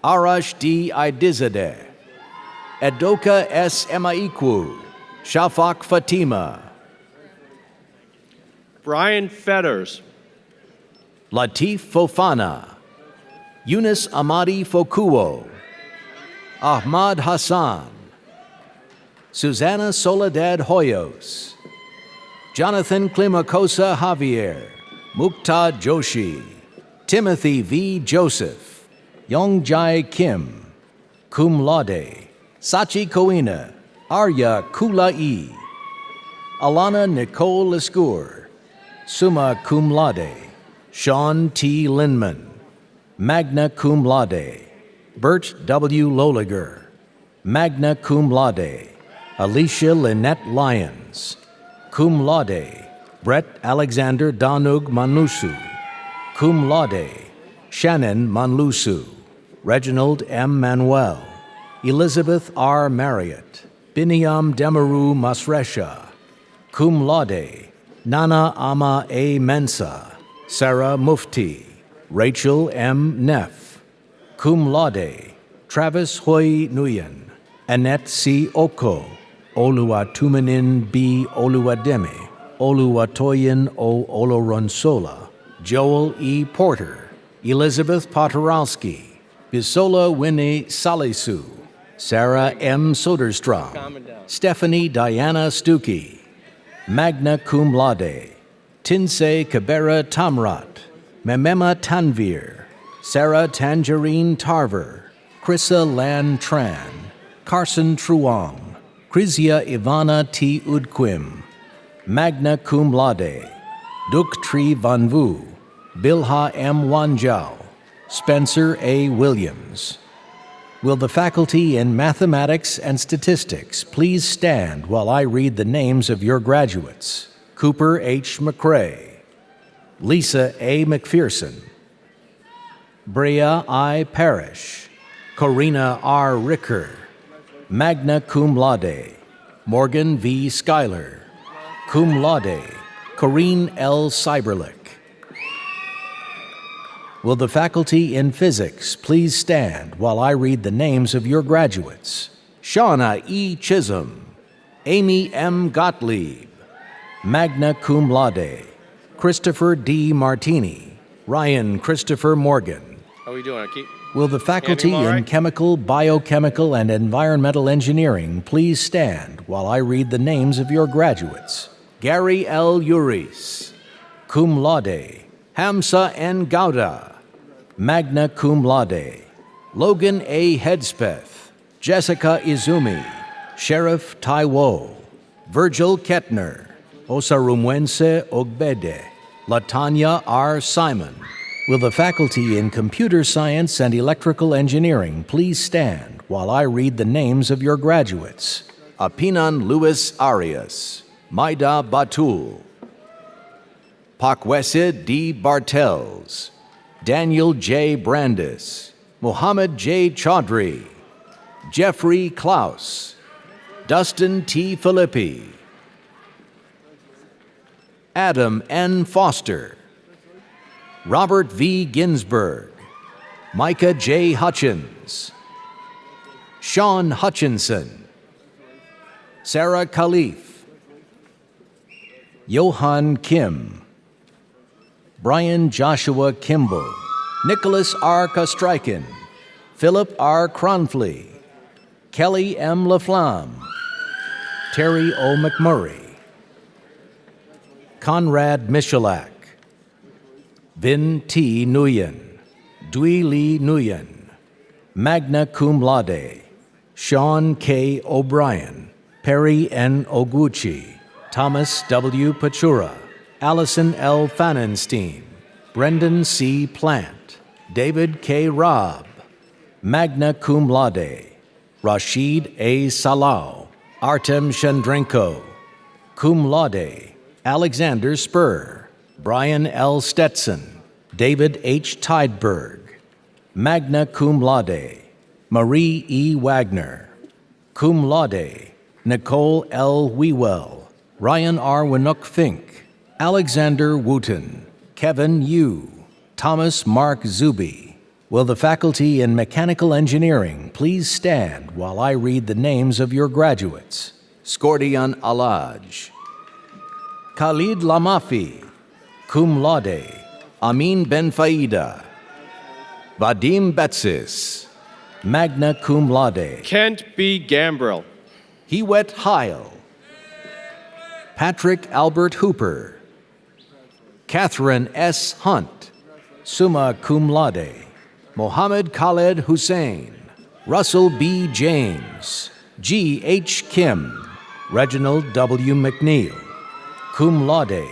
Arash D. Idizadeh, Edoka S. Emaiku, Shafak Fatima, Brian Fetters, Latif Fofana, Yunus Amadi Fokuo, Ahmad Hassan, Susanna Soledad Hoyos, Jonathan Klimakosa Javier, Mukta Joshi, Timothy V. Joseph, Yongjai Kim, cum laude, Sachi Koina, Arya Kulai, Alana Nicole Lescour, summa cum laude, Sean T. Linman, magna cum laude, Bert W. Loliger, magna cum laude, Alicia Lynette Lyons, cum laude, Brett Alexander Danug Manusu, cum laude, Shannon Manlusu, Reginald M. Manuel, Elizabeth R. Marriott, Biniam Demaru Masresha, cum laude, Nana Ama A. Mensa, Sarah Mufti, Rachel M. Neff, cum laude, Travis Hoy Nguyen, Annette C. Oko, Oluwatumanin B. Oluwademi, Oluwatoyin O. Oloronsola, Joel E. Porter, Elizabeth Potoralski, Bisola Winnie Salisu, Sarah M. Soderstrom, Stephanie Diana Stuckey, magna cum laude, Tinsei Kabera Tamrat, Memema Tanvir, Sarah Tangerine Tarver, Krissa Lan Tran, Carson Truong, Krizia Ivana T. Udquim, magna cum laude, Duk Tri Van Vu, Bilha M. Wanjiao, Spencer A. Williams. Will the faculty in mathematics and statistics please stand while I read the names of your graduates? Cooper H. McCrae, Lisa A. McPherson, Brea I. Parrish, Corina R. Ricker, magna cum laude, Morgan V. Schuyler, cum laude, Corrine L. Cyberlick. Will the faculty in physics please stand while I read the names of your graduates? Shauna E. Chisholm, Amy M. Gottlieb, magna cum laude, Christopher D. Martini, Ryan Christopher Morgan. how are we doing? Will the faculty all in right? chemical, biochemical, and environmental engineering please stand while I read the names of your graduates? Gary L. Uris, cum laude, Hamsa N. Gouda, magna cum laude, Logan A. Hedspeth, Jessica Izumi, Sheriff Taiwo, Virgil Kettner, Osarumwense Ogbede, Latanya R. Simon, Will the faculty in Computer Science and Electrical Engineering please stand while I read the names of your graduates? Apinan Luis Arias, Maida Batul, Pakwese D. Bartels, Daniel J. Brandis, Mohammed J. Chaudhry, Jeffrey Klaus, Dustin T. Filippi, Adam N. Foster, Robert V. Ginsberg, Micah J. Hutchins, Sean Hutchinson, Sarah Khalif, Johan Kim, Brian Joshua Kimball, Nicholas R. Kostrykin, Philip R. Cronfley, Kelly M. Laflamme, Terry O. McMurray, Conrad Michalak, Vin T. Nguyen, Dui Lee Nguyen, magna cum laude, Sean K. O'Brien, Perry N. Oguchi, Thomas W. Pachura, Allison L. Fanenstein, Brendan C. Plant, David K. Robb, magna cum laude, Rashid A. Salau, Artem Shendrenko, cum laude, Alexander Spur, Brian L. Stetson, David H. Tideberg, magna cum laude, Marie E. Wagner, cum laude, Nicole L. Wewell, Ryan R. Winnook Fink, Alexander Wooten, Kevin Yu, Thomas Mark Zuby. Will the faculty in Mechanical Engineering please stand while I read the names of your graduates? Skordian Alaj, Khalid Lamafi, cum laude, Amin Ben Faida, Vadim Betsis, magna cum laude, Kent B. Gambrill, Hewett Heil, Patrick Albert Hooper, Catherine S. Hunt, summa cum laude, Mohammed Khaled Hussein, Russell B. James, G. H. Kim, Reginald W. McNeil, cum laude,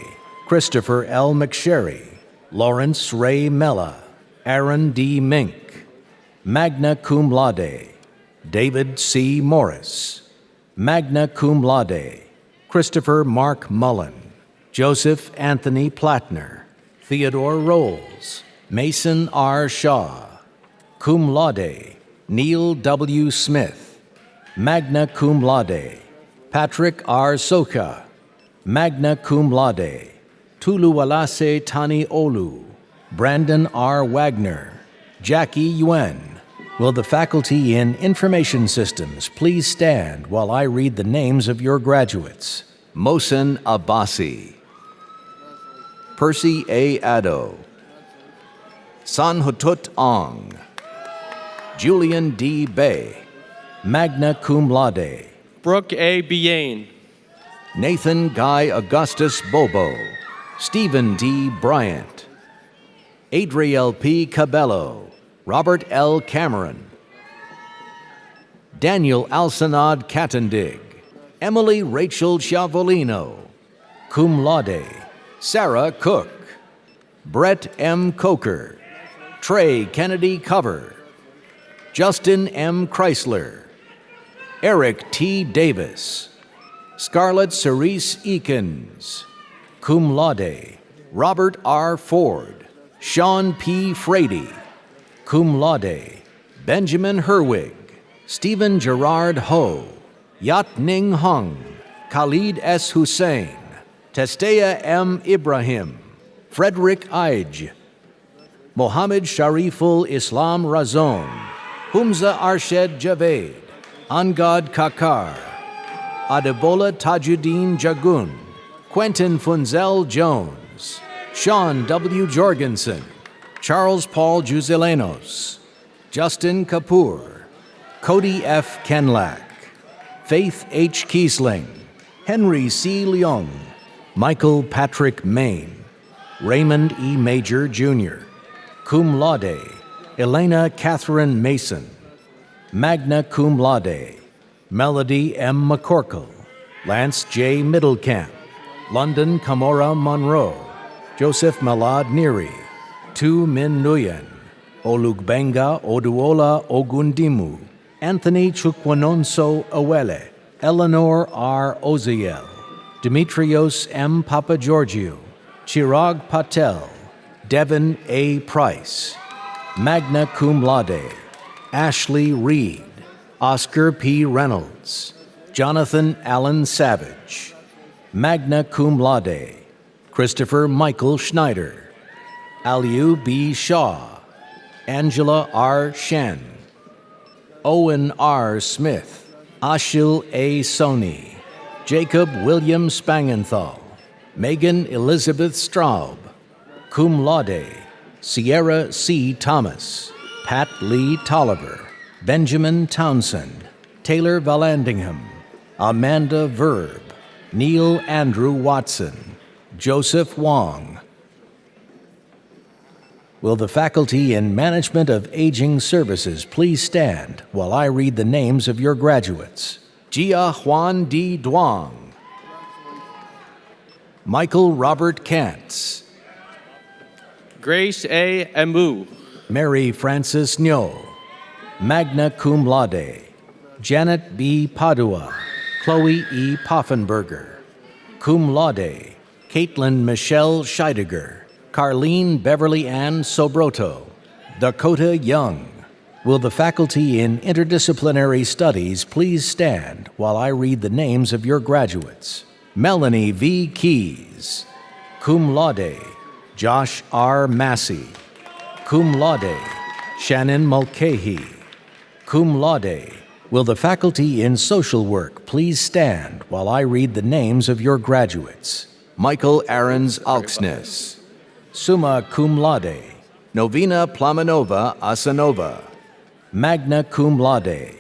Christopher L. McSherry, Lawrence Ray Mella, Aaron D. Mink, magna cum laude, David C. Morris, magna cum laude, Christopher Mark Mullen, Joseph Anthony Plattner, Theodore Rolls, Mason R. Shaw, cum laude, Neil W. Smith, magna cum laude, Patrick R. Soka, magna cum laude, Tuluwalase Tani Olu, Brandon R. Wagner, Jackie Yuen. Will the faculty in Information Systems please stand while I read the names of your graduates? Mohsen Abbasi, Percy A. Addo, Sanhutut Ong, Julian D. Bay, magna cum laude, Brooke A. Biane, Nathan Guy Augustus Bobo, Stephen D. Bryant, Adriel P. Cabello, Robert L. Cameron, Daniel Alsanad Kattendig, Emily Rachel Chiavolino, cum laude, Sarah Cook, Brett M. Coker, Trey Kennedy Cover, Justin M. Chrysler, Eric T. Davis, Scarlett Cerise Eakins, cum laude, Robert R. Ford, Sean P. Frady, cum laude, Benjamin Herwig, Stephen Gerard Ho, Yat Ning Hung, Khalid S. Hussein, Testea M. Ibrahim, Frederick Aij, Mohammed Shariful Islam Razon, Humza Arshed Javed, Angad Kakar, Adebola Tajuddin Jagun, Quentin Funzel Jones, Sean W. Jorgensen, Charles Paul Juzelenos, Justin Kapoor, Cody F. Kenlack, Faith H. Kiesling, Henry C. Leung, Michael Patrick Main, Raymond E. Major Jr., cum laude, Elena Catherine Mason, magna cum laude, Melody M. McCorkle, Lance J. Middlecamp, London Kamora Monroe, Joseph Malad Neary, Atu Min Nuyen, Olugbenga Oduola Ogundimu, Anthony Chukwanonso Awele, Eleanor R. Oziel, Dimitrios M. Papageorgiou, Chirag Patel, Devin A. Price, magna cum laude, Ashley Reed, Oscar P. Reynolds, Jonathan Allen Savage, magna cum laude, Christopher Michael Schneider, Aliu B. Shaw, Angela R. Shen, Owen R. Smith, Ashil A. Soni, Jacob William Spangenthal, Megan Elizabeth Straub, cum laude, Sierra C. Thomas, Pat Lee Tolliver, Benjamin Townsend, Taylor Vallandingham, Amanda Verb, Neil Andrew Watson, Joseph Wong. Will the faculty in Management of Aging Services please stand while I read the names of your graduates? Jia Huan D. Duong, Michael Robert Kantz, Grace A. Emu. Mary Frances Nyo, magna cum laude, Janet B. Padua, Chloe E. Poffenberger, cum laude, Caitlin Michelle Scheidegger, Carlene Beverly Ann Sobroto, Dakota Young. Will the faculty in Interdisciplinary Studies please stand while I read the names of your graduates? Melanie V. Keys, cum laude, Josh R. Massey, cum laude, Shannon Mulcahy, cum laude. Will the faculty in Social Work please stand while I read the names of your graduates? Michael Aarons Alksnes, summa cum laude, Novina Plamanova Asanova, magna cum laude,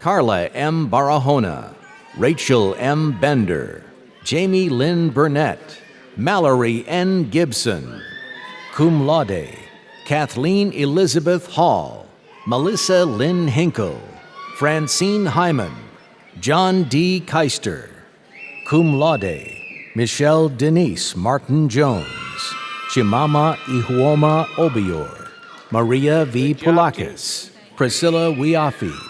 Carla M. Barahona, Rachel M. Bender, Jamie Lynn Burnett, Mallory N. Gibson, cum laude, Kathleen Elizabeth Hall, Melissa Lynn Hinkle, Francine Hyman, John D. Keister, cum laude, Michelle Denise Martin Jones, Chimama Ihuoma Obior, Maria V. Poulakis, Priscilla Wiafi.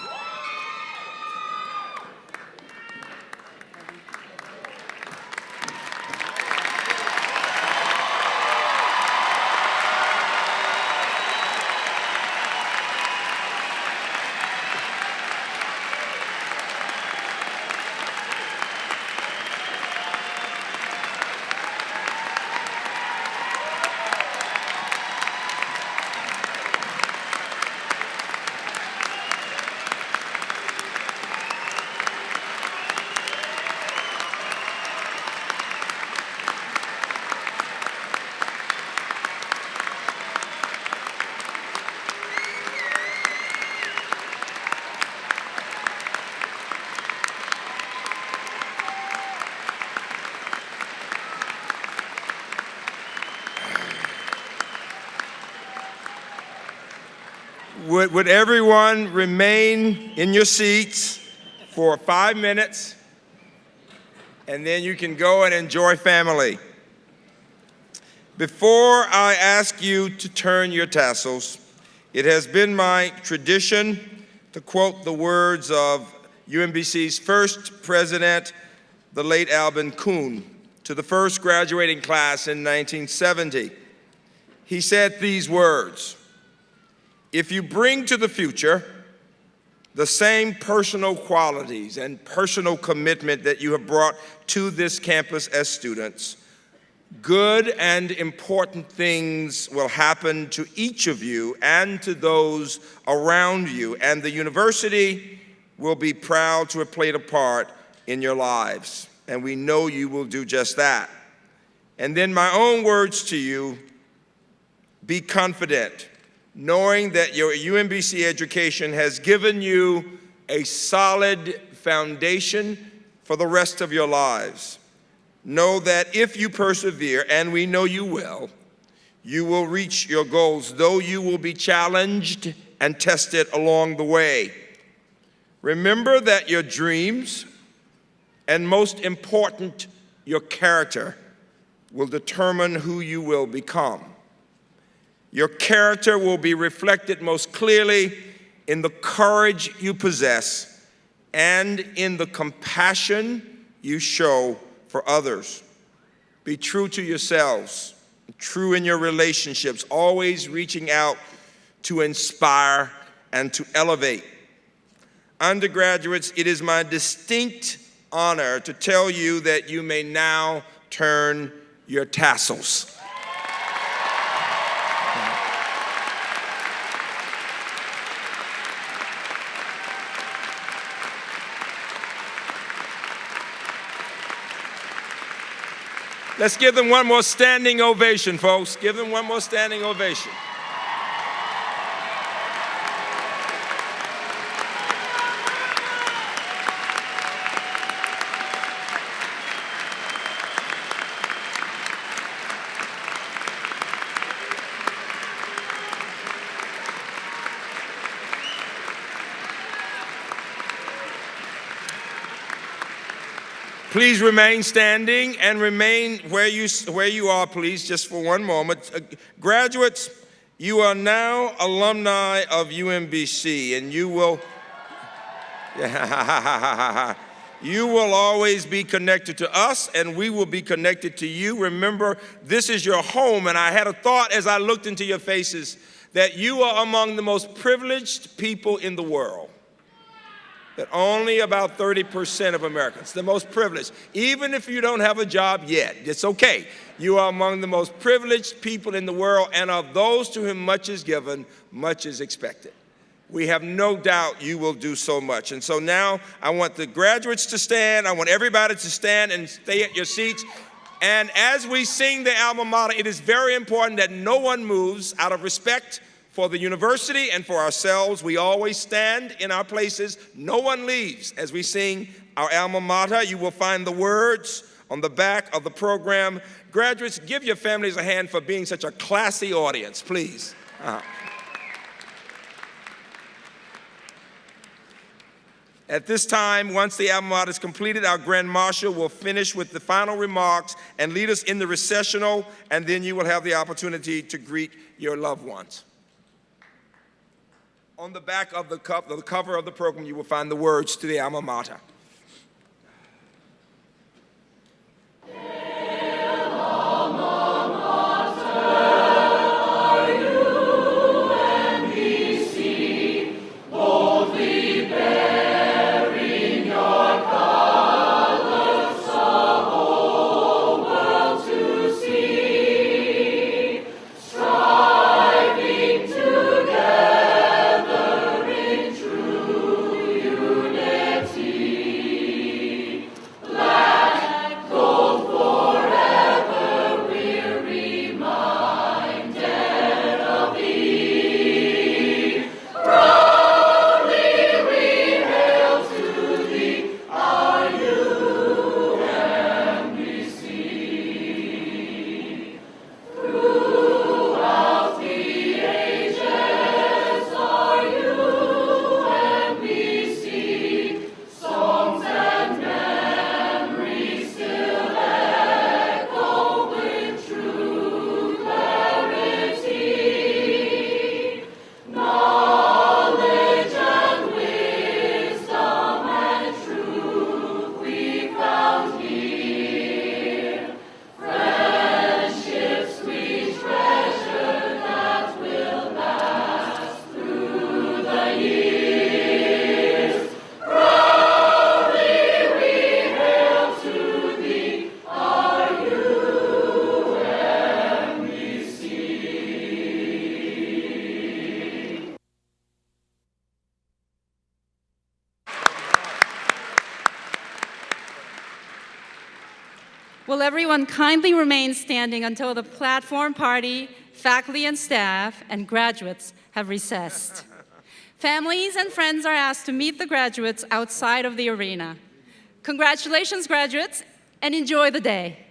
Would everyone remain in your seats for 5 minutes, and then you can go and enjoy family. Before I ask you to turn your tassels, it has been my tradition to quote the words of UMBC's first president, the late Alvin Kuhn, to the first graduating class in 1970. He said these words: "If you bring to the future the same personal qualities and personal commitment that you have brought to this campus as students, good and important things will happen to each of you and to those around you, and the university will be proud to have played a part in your lives. And we know you will do just that." And then my own words to you: be confident, knowing that your UMBC education has given you a solid foundation for the rest of your lives. Know that if you persevere, and we know you will reach your goals, though you will be challenged and tested along the way. Remember that your dreams, and most important, your character, will determine who you will become. Your character will be reflected most clearly in the courage you possess and in the compassion you show for others. Be true to yourselves, true in your relationships, always reaching out to inspire and to elevate. Undergraduates, it is my distinct honor to tell you that you may now turn your tassels. Let's give them one more standing ovation, folks. Give them one more standing ovation. Please remain standing and remain where you are, please, just for one moment. Graduates, you are now alumni of UMBC, and you will always be connected to us, and we will be connected to you. Remember, this is your home, and I had a thought as I looked into your faces that you are among the most privileged people in the world. That only about 30% of Americans, the most privileged, even if you don't have a job yet, it's okay. You are among the most privileged people in the world, and of those to whom much is given, much is expected. We have no doubt you will do so much. And so now I want the graduates to stand. I want everybody to stand and stay at your seats. And as we sing the alma mater, it is very important that no one moves out of respect for the university and for ourselves. We always stand in our places. No one leaves as we sing our alma mater. You will find the words on the back of the program. Graduates, give your families a hand for being such a classy audience, please. At this time, once the alma mater is completed, our Grand Marshal will finish with the final remarks and lead us in the recessional, and then you will have the opportunity to greet your loved ones. On the back of the cover of the program, you will find the words to the alma mater. Will everyone kindly remain standing until the platform party, faculty and staff, and graduates have recessed. Families and friends are asked to meet the graduates outside of the arena. Congratulations, graduates, and enjoy the day.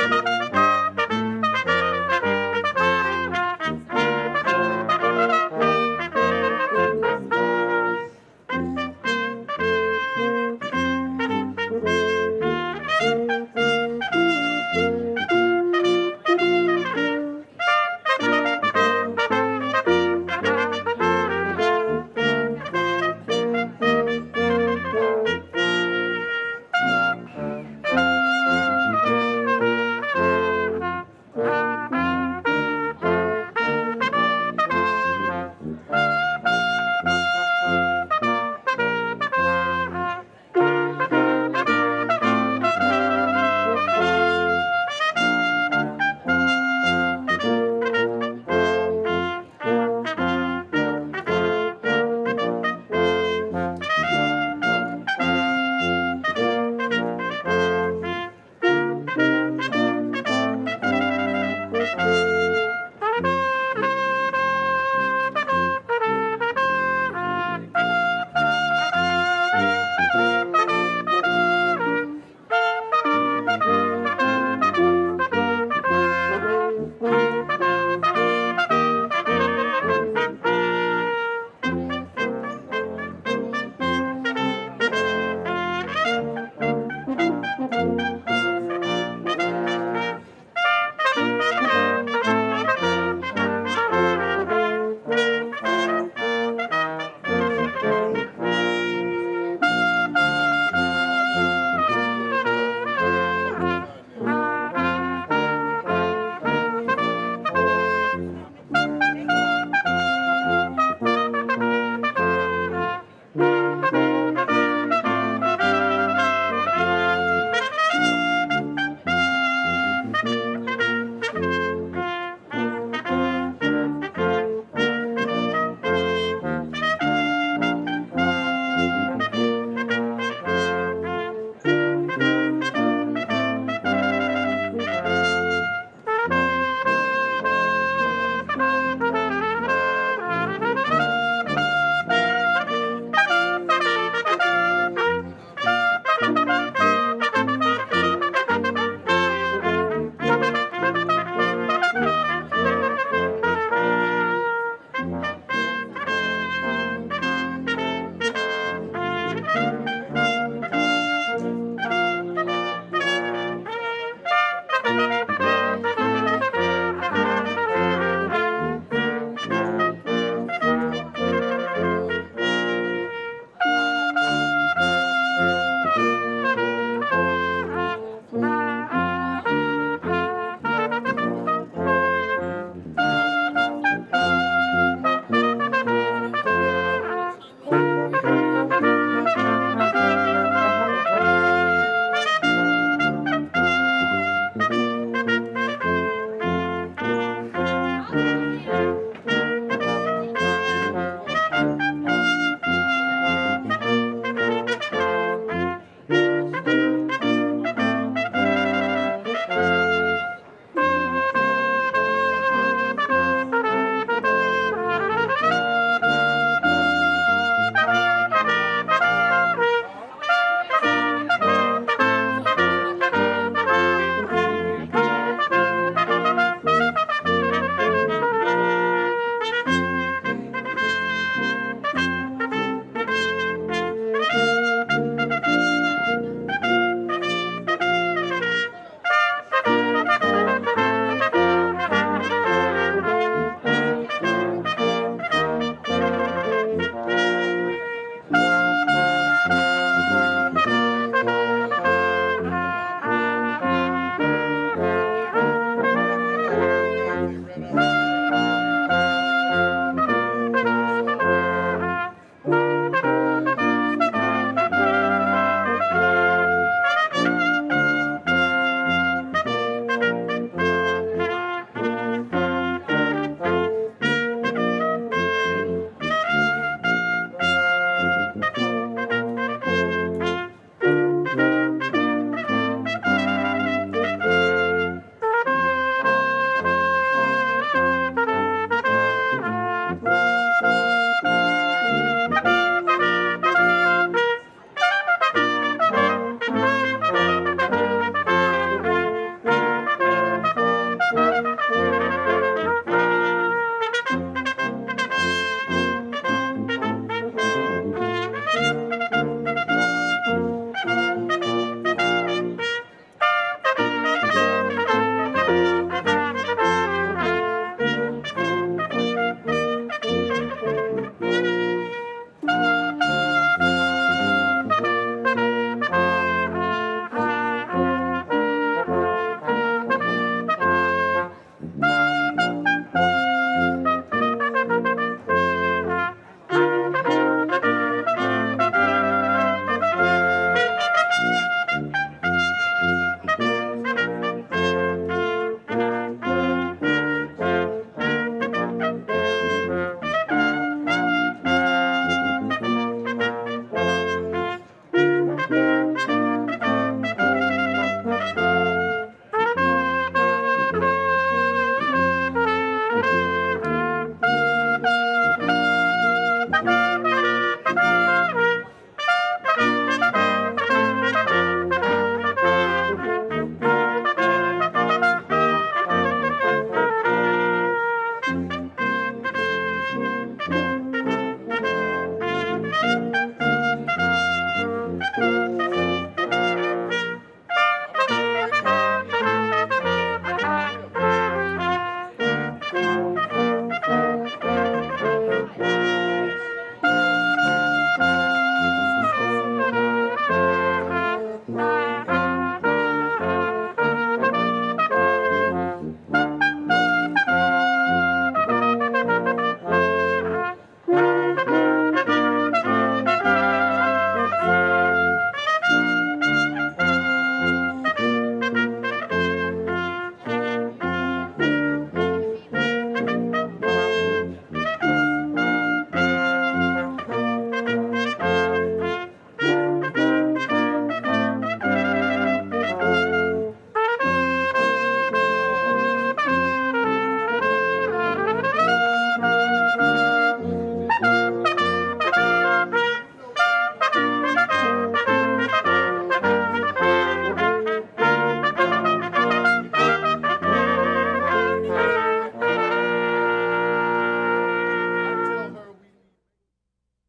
Thank you.